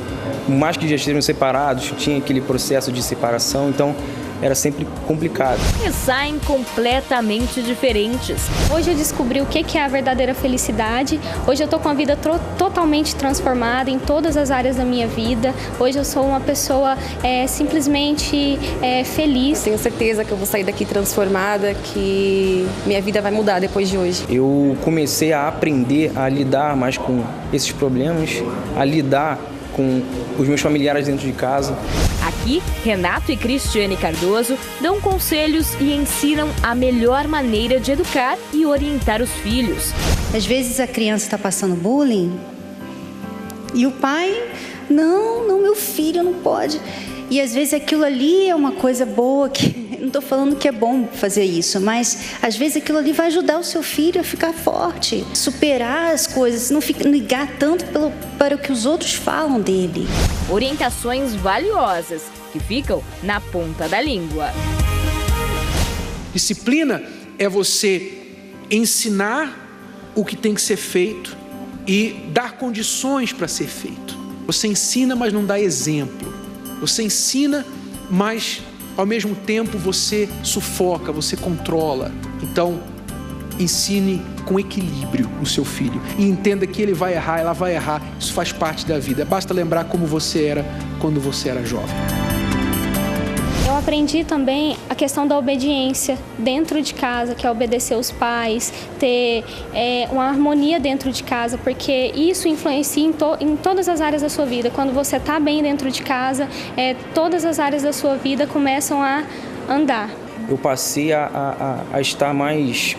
por mais que já estejam separados, tinha aquele processo de separação, então era sempre complicado. E saem completamente diferentes. Hoje eu descobri o que é a verdadeira felicidade. Hoje eu estou com a vida totalmente transformada em todas as áreas da minha vida. Hoje eu sou uma pessoa simplesmente feliz. Eu tenho certeza que eu vou sair daqui transformada, que minha vida vai mudar depois de hoje. Eu comecei a aprender a lidar mais com esses problemas, a lidar com os meus familiares dentro de casa. Aqui, Renato e Cristiane Cardoso dão conselhos e ensinam a melhor maneira de educar e orientar os filhos. Às vezes a criança está passando bullying e o pai, não, meu filho não pode. E às vezes aquilo ali é uma coisa boa, que não estou falando que é bom fazer isso, mas às vezes aquilo ali vai ajudar o seu filho a ficar forte, superar as coisas, não ligar tanto para o que os outros falam dele. Orientações valiosas que ficam na ponta da língua. Disciplina é você ensinar o que tem que ser feito e dar condições para ser feito. Você ensina, mas não dá exemplo. Você ensina, mas ao mesmo tempo você sufoca, você controla. Então, ensine com equilíbrio o seu filho e entenda que ele vai errar, ela vai errar. Isso faz parte da vida. Basta lembrar como você era quando você era jovem. Eu aprendi também a questão da obediência dentro de casa, que é obedecer os pais, ter uma harmonia dentro de casa, porque isso influencia em todas as áreas da sua vida. Quando você está bem dentro de casa, todas as áreas da sua vida começam a andar. Eu passei a estar mais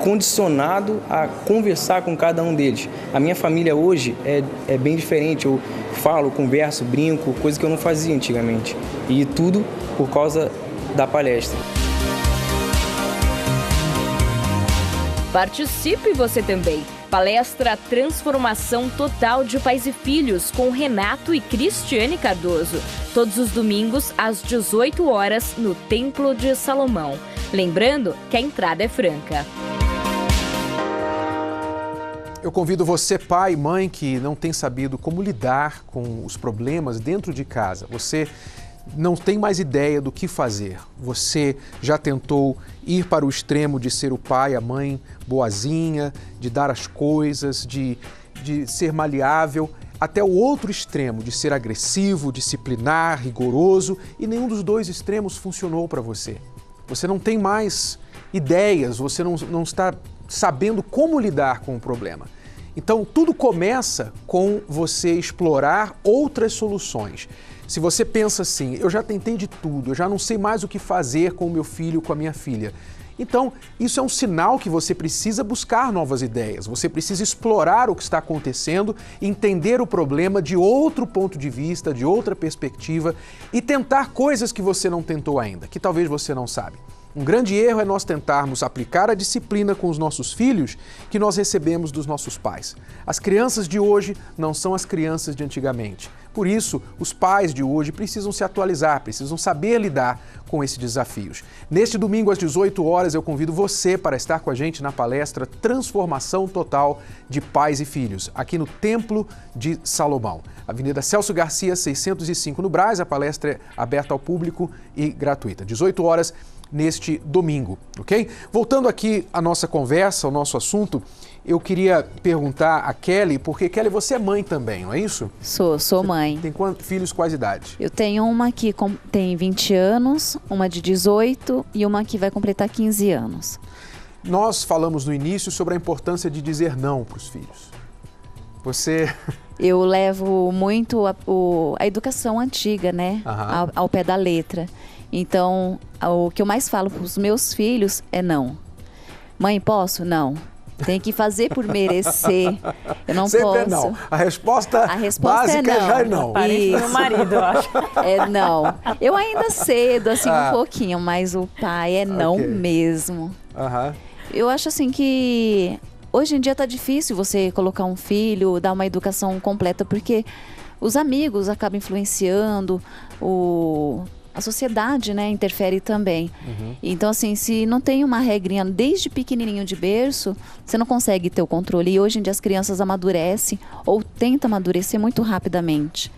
condicionado a conversar com cada um deles. A minha família hoje é bem diferente. Eu falo, converso, brinco, coisa que eu não fazia antigamente. E tudo por causa da palestra. Participe você também. Palestra Transformação Total de Pais e Filhos com Renato e Cristiane Cardoso. Todos os domingos às 18 horas no Templo de Salomão. Lembrando que a entrada é franca. Eu convido você, pai e mãe, que não tem sabido como lidar com os problemas dentro de casa. Você não tem mais ideia do que fazer. Você já tentou ir para o extremo de ser o pai, a mãe boazinha, de dar as coisas, de ser maleável, até o outro extremo, de ser agressivo, disciplinar, rigoroso, e nenhum dos dois extremos funcionou para você. você não tem mais ideias, você não está sabendo como lidar com o problema. Então, tudo começa com você explorar outras soluções. Se você pensa assim, eu já tentei de tudo, eu já não sei mais o que fazer com o meu filho, com a minha filha. Então, isso é um sinal que você precisa buscar novas ideias, você precisa explorar o que está acontecendo, entender o problema de outro ponto de vista, de outra perspectiva e tentar coisas que você não tentou ainda, que talvez você não sabe. Um grande erro é nós tentarmos aplicar a disciplina com os nossos filhos que nós recebemos dos nossos pais. As crianças de hoje não são as crianças de antigamente. Por isso, os pais de hoje precisam se atualizar, precisam saber lidar com esses desafios. Neste domingo, às 18 horas, eu convido você para estar com a gente na palestra Transformação Total de Pais e Filhos, aqui no Templo de Salomão. Avenida Celso Garcia, 605 no Brás. A palestra é aberta ao público e gratuita. 18 horas neste domingo, ok? Voltando aqui à nossa conversa, ao nosso assunto, eu queria perguntar a Kelly, porque Kelly, você é mãe também, não é isso? Sou mãe. Tem quantos filhos, quais idades? Eu tenho uma que tem 20 anos, uma de 18 e uma que vai completar 15 anos. Nós falamos no início sobre a importância de dizer não para os filhos. Você... Eu levo muito a educação antiga, né? Ao pé da letra. Então, o que eu mais falo para os meus filhos é não. Mãe, posso? Não. Tem que fazer por merecer. Eu não sempre posso. É não. A resposta básica é não. Já é não. Parece meu marido, eu acho. É não. Eu ainda cedo, assim, um pouquinho, mas o pai é não mesmo. Eu acho assim que hoje em dia tá difícil você colocar um filho, dar uma educação completa, porque os amigos acabam influenciando, a sociedade, né, interfere também. Então, assim, se não tem uma regrinha desde pequenininho de berço, você não consegue ter o controle. E hoje em dia as crianças amadurecem ou tentam amadurecer muito rapidamente.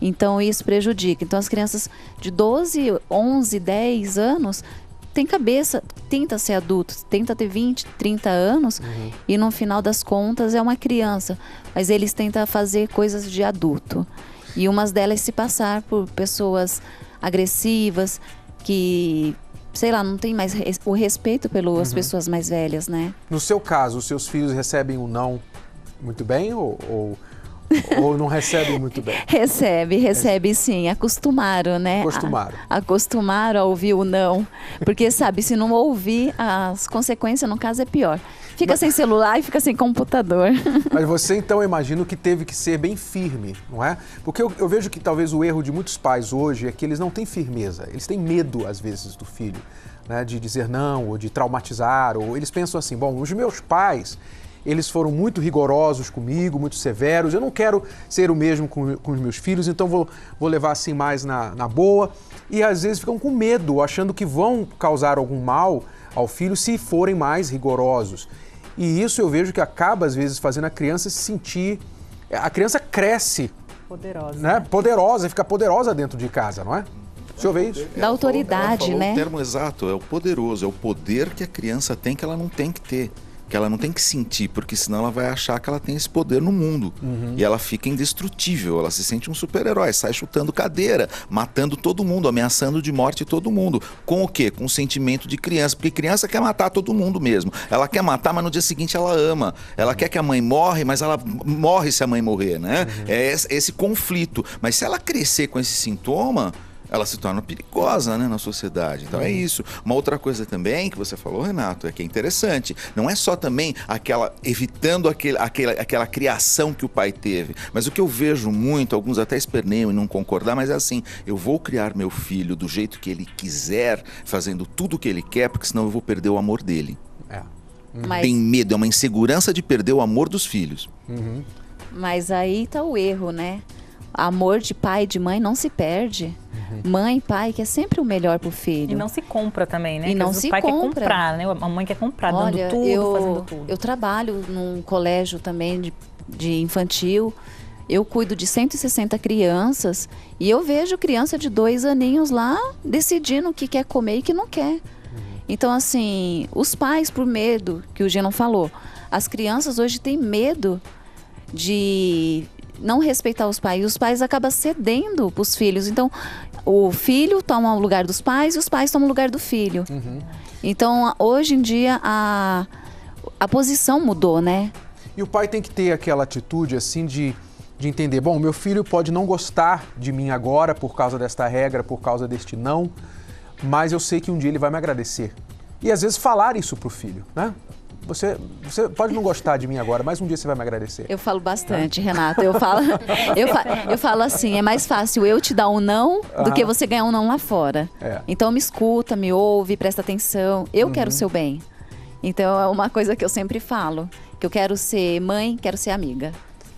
Então, isso prejudica. Então, as crianças de 12, 11, 10 anos têm cabeça, tenta ser adulto, tenta ter 20, 30 anos e no final das contas é uma criança. Mas eles tentam fazer coisas de adulto. E umas delas se passar por pessoas agressivas, que, sei lá, não tem mais o respeito pelas pessoas mais velhas, né? No seu caso, os seus filhos recebem o não muito bem ou não recebem muito bem? Recebe sim, acostumaram, né? Acostumaram a ouvir o não, porque sabe, se não ouvir, as consequências no caso é pior. Fica sem celular e fica sem computador. Mas você então, eu imagino que teve que ser bem firme, não é? Porque eu vejo que talvez o erro de muitos pais hoje é que eles não têm firmeza, eles têm medo às vezes do filho, né? De dizer não, ou de traumatizar, ou eles pensam assim, bom, os meus pais, eles foram muito rigorosos comigo, muito severos, eu não quero ser o mesmo com os meus filhos, então vou levar assim mais na boa. E às vezes ficam com medo, achando que vão causar algum mal ao filho se forem mais rigorosos. E isso eu vejo que acaba, às vezes, fazendo a criança se sentir... A criança cresce... Poderosa. Né? Poderosa, fica poderosa dentro de casa, não é? O senhor vê isso? Da autoridade, né? O termo exato é o poderoso, é o poder que a criança tem que ela não tem que ter. Que ela não tem que sentir, porque senão ela vai achar que ela tem esse poder no mundo. E ela fica indestrutível, ela se sente um super-herói, sai chutando cadeira, matando todo mundo, ameaçando de morte todo mundo. Com o quê? Com o sentimento de criança, porque criança quer matar todo mundo mesmo. Ela quer matar, mas no dia seguinte ela ama. Ela quer que a mãe morre, mas ela morre se a mãe morrer, né? É esse conflito. Mas se ela crescer com esse sintoma, ela se torna perigosa, né, na sociedade. Então é isso. Uma outra coisa também que você falou, Renato, é que é interessante. Não é só também evitando aquela criação que o pai teve. Mas o que eu vejo muito, alguns até esperneiam e não concordar, mas é assim, eu vou criar meu filho do jeito que ele quiser, fazendo tudo o que ele quer, porque senão eu vou perder o amor dele. Tem medo, é uma insegurança de perder o amor dos filhos. Mas aí tá o erro, né? Amor de pai e de mãe não se perde. Mãe e pai quer sempre o melhor pro filho. E não se compra também, né? E não se o pai compra. quer comprar, né? A mãe quer comprar, Olha, dando tudo, fazendo tudo. Eu trabalho num colégio também de infantil. Eu cuido de 160 crianças e eu vejo criança de 2 aninhos lá decidindo o que quer comer e o que não quer. Então, assim, os pais, por medo, que o Gê não falou, as crianças hoje têm medo de não respeitar os pais acabam cedendo para os filhos. Então, o filho toma o lugar dos pais e os pais tomam o lugar do filho. Então, hoje em dia, a posição mudou, né? E o pai tem que ter aquela atitude, assim, de entender, bom, meu filho pode não gostar de mim agora por causa desta regra, por causa deste não, mas eu sei que um dia ele vai me agradecer. E às vezes falar isso pro filho, né? Você pode não gostar de mim agora, mas um dia você vai me agradecer. Eu falo bastante, Renato. Eu falo assim, é mais fácil eu te dar um não do que você ganhar um não lá fora. Então me escuta, me ouve, presta atenção. Eu quero o seu bem. Então é uma coisa que eu sempre falo, que eu quero ser mãe, quero ser amiga.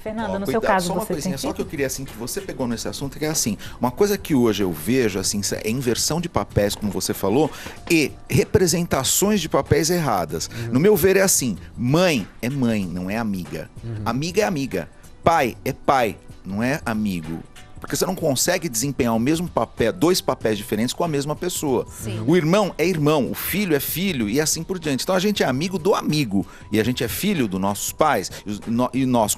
Fernanda, no seu caso, só uma você coisinha, tem só que eu queria, assim, que você pegou nesse assunto, que é assim, uma coisa que hoje eu vejo, assim, é inversão de papéis, como você falou, e representações de papéis erradas. No meu ver é assim, mãe é mãe, não é amiga. Amiga é amiga. Pai é pai, não é amigo. Porque você não consegue desempenhar o mesmo papel, 2 papéis diferentes com a mesma pessoa. Sim. O irmão é irmão, o filho é filho e assim por diante. Então a gente é amigo do amigo e a gente é filho dos nossos pais. E nós,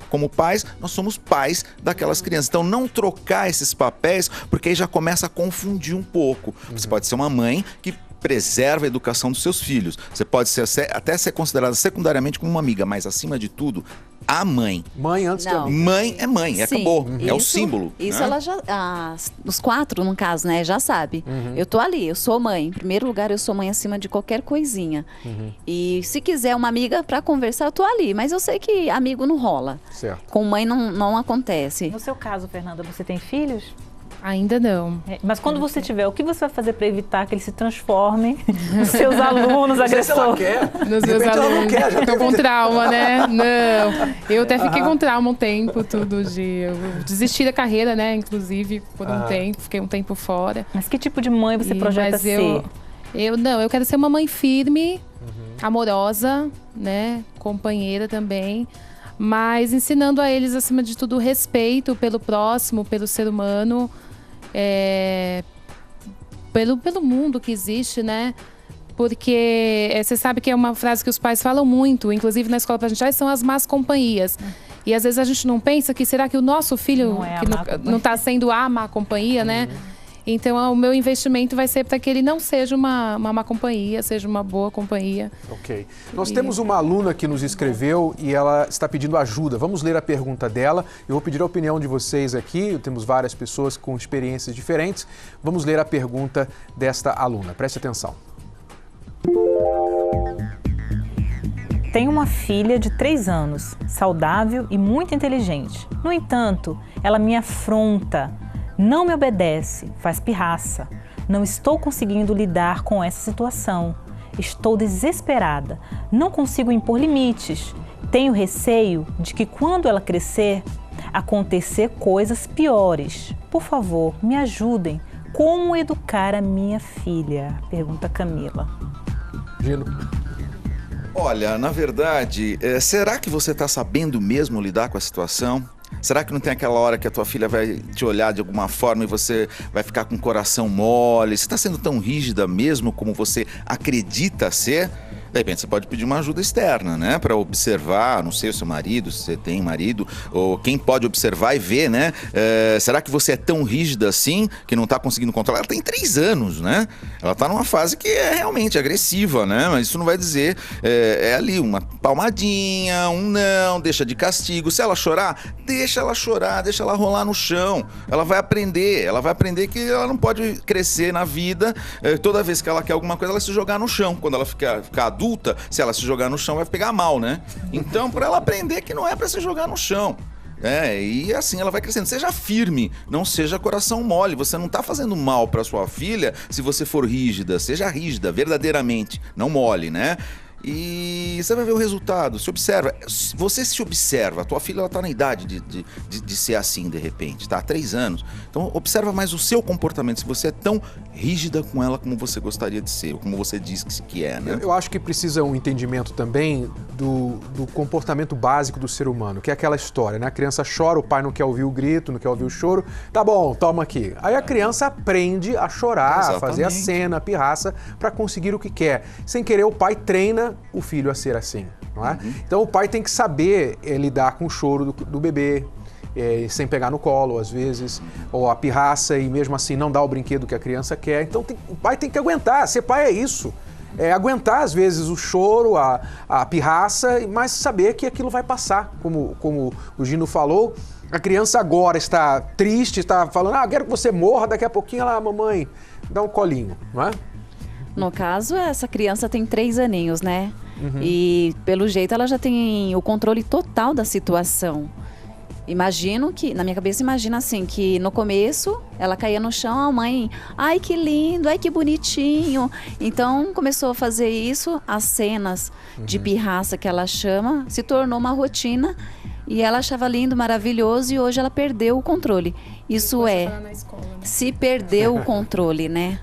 como pais, nós somos pais daquelas crianças. Então não trocar esses papéis, porque aí já começa a confundir um pouco. Você pode ser uma mãe que preserva a educação dos seus filhos. Você pode até ser considerada secundariamente como uma amiga, mas acima de tudo, a mãe. Mãe antes de amiga. Mãe é mãe, acabou. Isso, é o símbolo. Isso, né? ela já... os 4, no caso, né, já sabe. Eu tô ali, eu sou mãe. Em primeiro lugar, eu sou mãe acima de qualquer coisinha. E se quiser uma amiga pra conversar, eu tô ali. Mas eu sei que amigo não rola. Certo. Com mãe não acontece. No seu caso, Fernanda, você tem filhos? Ainda não. Mas quando você tiver, o que você vai fazer para evitar que eles se transformem nos seus alunos agressores? Nos meus alunos. Estou com trauma, né? Não. Eu até fiquei com trauma um tempo, eu desisti da carreira, né? Inclusive, por um tempo. Fiquei um tempo fora. Mas que tipo de mãe você projeta ser? Eu quero ser uma mãe firme, amorosa, né? Companheira também. Mas ensinando a eles, acima de tudo, o respeito pelo próximo, pelo ser humano. Pelo mundo que existe, né? Porque você sabe que é uma frase que os pais falam muito, inclusive na escola pra gente, são as más companhias. E às vezes a gente não pensa que será que o nosso filho não está sendo a má companhia, né? Então o meu investimento vai ser para que ele não seja uma má companhia, seja uma boa companhia. Ok. Nós temos uma aluna que nos escreveu e ela está pedindo ajuda. Vamos ler a pergunta dela. Eu vou pedir a opinião de vocês aqui. Temos várias pessoas com experiências diferentes. Vamos ler a pergunta desta aluna. Preste atenção. Tenho uma filha de 3 anos, saudável e muito inteligente. No entanto, ela me afronta. Não me obedece, faz pirraça. Não estou conseguindo lidar com essa situação. Estou desesperada. Não consigo impor limites. Tenho receio de que quando ela crescer, acontecer coisas piores. Por favor, me ajudem. Como educar a minha filha? Pergunta Camila. Gino. Olha, na verdade, será que você está sabendo mesmo lidar com a situação? Será que não tem aquela hora que a tua filha vai te olhar de alguma forma e você vai ficar com o coração mole? Você está sendo tão rígida mesmo como você acredita ser? De repente você pode pedir uma ajuda externa, né? Para observar, não sei, o seu marido, se você tem marido, ou quem pode observar e ver, né? Será que você é tão rígida assim que não está conseguindo controlar? Ela tem 3 anos, né? Ela está numa fase que é realmente agressiva, né? Mas isso não vai dizer, é ali uma palmadinha, um não, deixa de castigo. Se ela chorar, deixa ela rolar no chão. Ela vai aprender que ela não pode crescer na vida. Toda vez que ela quer alguma coisa, ela se jogar no chão. Quando ela ficar adulta, se ela se jogar no chão, vai pegar mal, né? Então, para ela aprender que não é para se jogar no chão. E assim ela vai crescendo. Seja firme, não seja coração mole. Você não está fazendo mal para sua filha se você for rígida. Seja rígida, verdadeiramente, não mole, né? E você vai ver o resultado, se observa. Você se observa, a tua filha está na idade de ser assim de repente, tá? Há 3 anos. Então observa mais o seu comportamento, se você é tão rígida com ela como você gostaria de ser, ou como você diz que é, né? Eu acho que precisa um entendimento também do comportamento básico do ser humano, que é aquela história, né? A criança chora, o pai não quer ouvir o grito, não quer ouvir o choro. Tá bom, toma aqui. Aí a criança aprende a chorar, a fazer a cena, a pirraça, para conseguir o que quer. Sem querer, o pai treina o filho a ser assim, não é? Então o pai tem que saber lidar com o choro do bebê, sem pegar no colo, às vezes, ou a pirraça e mesmo assim não dá o brinquedo que a criança quer. Então o pai tem que aguentar, ser pai é isso. É aguentar, às vezes, o choro, a pirraça, mas saber que aquilo vai passar. Como o Gino falou, a criança agora está triste, está falando, quero que você morra, daqui a pouquinho ela, mamãe, dá um colinho, não é? No caso, essa criança tem 3 aninhos, né? E, pelo jeito, ela já tem o controle total da situação. Imagino que, na minha cabeça, imagina assim, que no começo ela caía no chão, a mãe, ai que lindo, ai que bonitinho. Então começou a fazer isso, as cenas de pirraça que ela chama, se tornou uma rotina e ela achava lindo, maravilhoso e hoje ela perdeu o controle. Isso se perdeu o controle, né?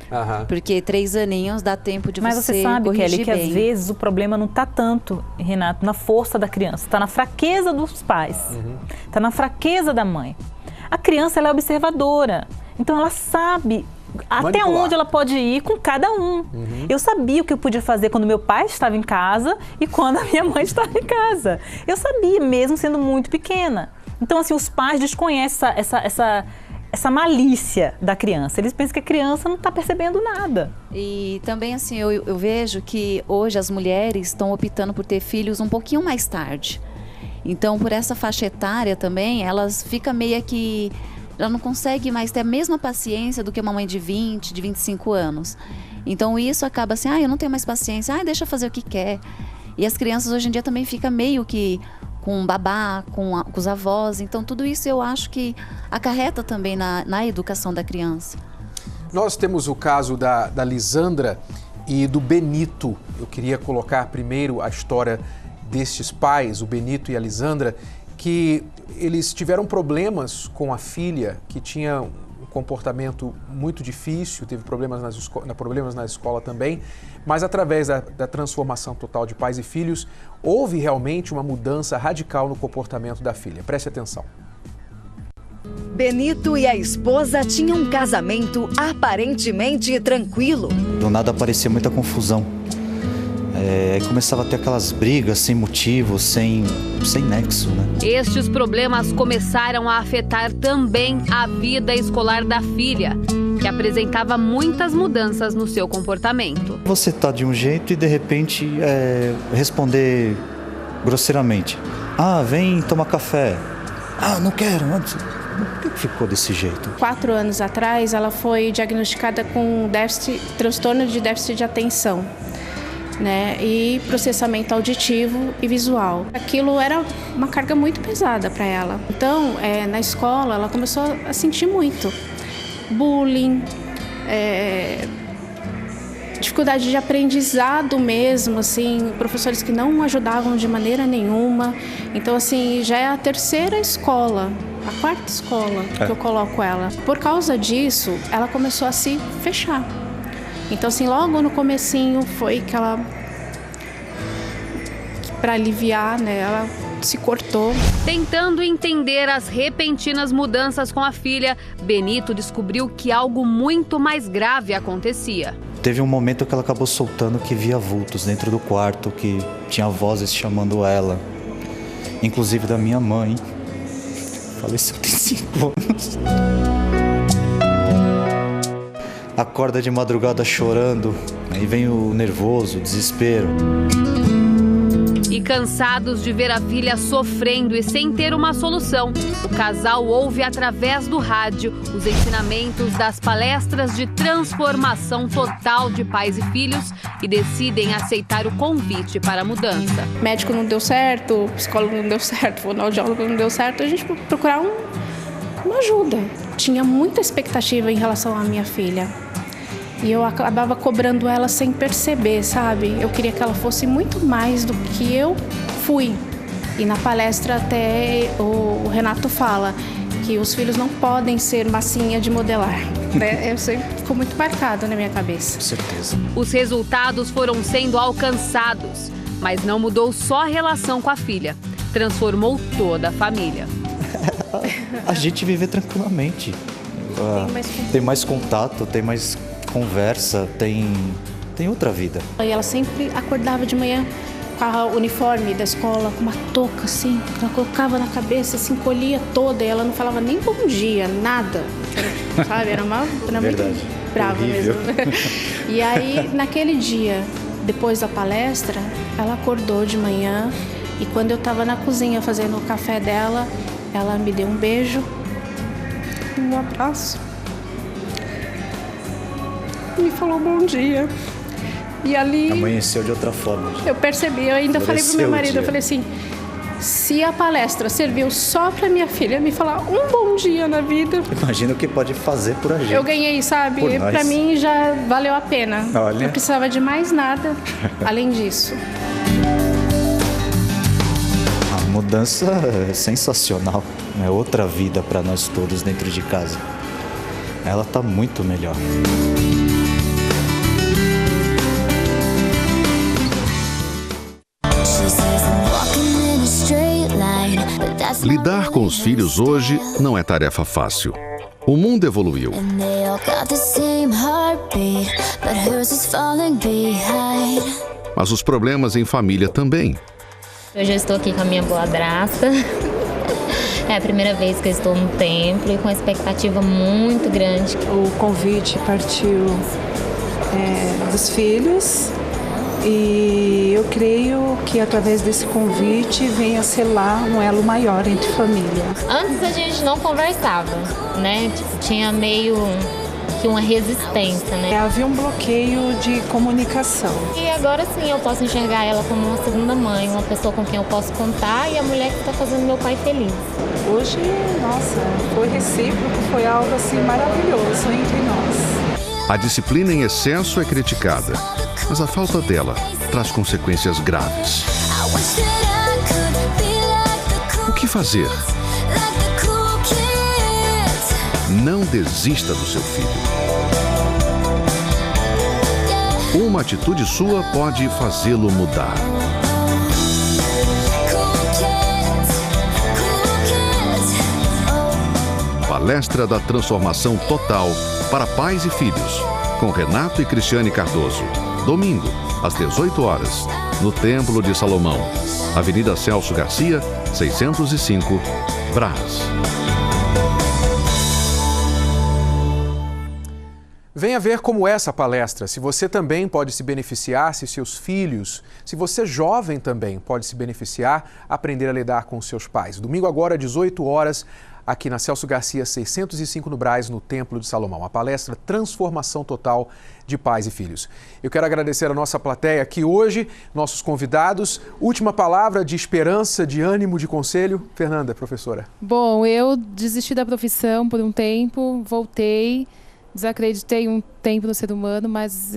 Porque 3 aninhos dá tempo de Mas você sabe, Kelly, que bem. às vezes o problema não está tanto, Renato, na força da criança, está na fraqueza dos pais, está na fraqueza da mãe. A criança, ela é observadora, então ela sabe até onde ela pode ir com cada um. Eu sabia o que eu podia fazer quando meu pai estava em casa e quando a minha mãe estava em casa. Eu sabia, mesmo sendo muito pequena. Então, assim, os pais desconhecem essa malícia da criança. Eles pensam que a criança não está percebendo nada. E também, assim, eu vejo que hoje as mulheres estão optando por ter filhos um pouquinho mais tarde. Então, por essa faixa etária também, elas ficam meio que... Ela não consegue mais ter a mesma paciência do que uma mãe de 20, de 25 anos. Então, isso acaba assim, eu não tenho mais paciência, deixa eu fazer o que quer. E as crianças hoje em dia também ficam meio que com babá, com os avós. Então, tudo isso eu acho que acarreta também na educação da criança. Nós temos o caso da Lisandra e do Benito. Eu queria colocar primeiro a história destes pais, o Benito e a Lisandra, que eles tiveram problemas com a filha, que tinha um comportamento muito difícil, teve problemas na escola também, mas através da transformação total de pais e filhos, houve realmente uma mudança radical no comportamento da filha. Preste atenção. Benito e a esposa tinham um casamento aparentemente tranquilo. Do nada aparecia muita confusão. Aí começava a ter aquelas brigas sem motivo, sem nexo, né? Estes problemas começaram a afetar também a vida escolar da filha, que apresentava muitas mudanças no seu comportamento. Você tá de um jeito e de repente responder grosseiramente. Vem tomar café. Não quero. Por que ficou desse jeito? 4 anos atrás, ela foi diagnosticada com transtorno de déficit de atenção, né? E processamento auditivo e visual. Aquilo era uma carga muito pesada para ela. Então, na escola, ela começou a sentir muito bullying, dificuldade de aprendizado mesmo, assim, professores que não ajudavam de maneira nenhuma. Então, assim, já é a 3ª escola, a 4ª escola que eu coloco ela. Por causa disso, ela começou a se fechar. Então, assim, logo no comecinho foi que ela, para aliviar, né, ela se cortou. Tentando entender as repentinas mudanças com a filha, Benito descobriu que algo muito mais grave acontecia. Teve um momento que ela acabou soltando que via vultos dentro do quarto, que tinha vozes chamando ela, inclusive da minha mãe. Faleceu tem 5 anos. Acorda de madrugada chorando, aí vem o nervoso, o desespero. E cansados de ver a filha sofrendo e sem ter uma solução, o casal ouve através do rádio os ensinamentos das palestras de transformação total de pais e filhos e decidem aceitar o convite para a mudança. Médico não deu certo, psicólogo não deu certo, fonoaudiólogo não deu certo, a gente procurar uma ajuda. Tinha muita expectativa em relação à minha filha. E eu acabava cobrando ela sem perceber, sabe? Eu queria que ela fosse muito mais do que eu fui. E na palestra até o Renato fala que os filhos não podem ser massinha de modelar. Né? Isso ficou muito marcado na minha cabeça. Com certeza. Os resultados foram sendo alcançados, mas não mudou só a relação com a filha. Transformou toda a família. A gente vive tranquilamente. Tem mais contato, tem mais conversa, tem outra vida. E ela sempre acordava de manhã colocava o uniforme da escola com uma touca assim, ela colocava na cabeça, se encolhia toda e ela não falava nem bom dia, nada. Sabe? Era muito brava mesmo. E aí, naquele dia, depois da palestra, ela acordou de manhã e quando eu estava na cozinha fazendo o café dela, ela me deu um beijo, um abraço, me falou bom dia. E ali amanheceu de outra forma. Eu percebi, eu ainda falei pro meu marido, eu falei assim, se a palestra serviu só para minha filha me falar um bom dia na vida, imagina o que pode fazer por a gente. Eu ganhei, sabe? Para mim já valeu a pena. Olha. Não precisava de mais nada além disso. A mudança é sensacional. É outra vida para nós todos dentro de casa. Ela tá muito melhor. Lidar com os filhos hoje não é tarefa fácil. O mundo evoluiu. Mas os problemas em família também. Hoje eu estou aqui com a minha boadrasta. É a primeira vez que eu estou no templo e com uma expectativa muito grande. O convite partiu dos filhos. E eu creio que através desse convite venha selar um elo maior entre família. Antes a gente não conversava, né? Tinha meio que uma resistência, né? Havia um bloqueio de comunicação. E agora sim eu posso enxergar ela como uma segunda mãe, uma pessoa com quem eu posso contar e a mulher que está fazendo meu pai feliz. Hoje, nossa, foi recíproco, foi algo assim maravilhoso entre nós. A disciplina em excesso é criticada, mas a falta dela traz consequências graves. O que fazer? Não desista do seu filho. Uma atitude sua pode fazê-lo mudar. Palestra da Transformação Total para Pais e Filhos, com Renato e Cristiane Cardoso. Domingo, às 18 horas, no Templo de Salomão, Avenida Celso Garcia, 605, Brás. Venha ver como essa palestra, se você também pode se beneficiar, se seus filhos, se você jovem também pode se beneficiar, aprender a lidar com seus pais. Domingo agora, às 18 horas, aqui na Celso Garcia 605 no Brás, no Templo de Salomão. A palestra Transformação Total de Pais e Filhos. Eu quero agradecer a nossa plateia aqui hoje, nossos convidados. Última palavra de esperança, de ânimo, de conselho. Fernanda, professora. Bom, eu desisti da profissão por um tempo, voltei, desacreditei um tempo no ser humano, mas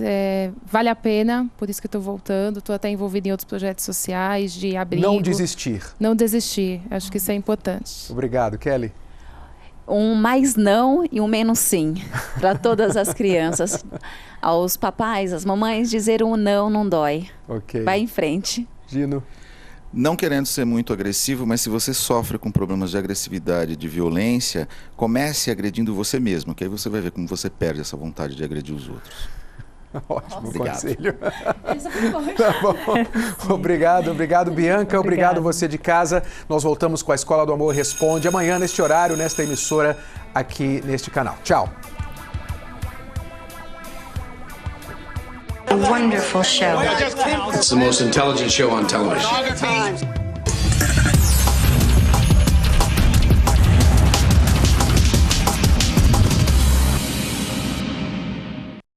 vale a pena, por isso que eu estou voltando. Estou até envolvida em outros projetos sociais, de abrigo. Não desistir. Não desistir, acho que isso é importante. Obrigado, Kelly. Um mais não e um menos sim para todas as crianças. Aos papais, às mamães, dizer um não dói. Ok. Vai em frente. Gino. Não querendo ser muito agressivo, mas se você sofre com problemas de agressividade, de violência, comece agredindo você mesmo, que aí você vai ver como você perde essa vontade de agredir os outros. Ótimo Obrigado. Conselho. Tá bom. Obrigado, Bianca. Obrigado você de casa. Nós voltamos com a Escola do Amor Responde amanhã neste horário, nesta emissora, aqui neste canal. Tchau. A wonderful show. It's the most intelligent show on television.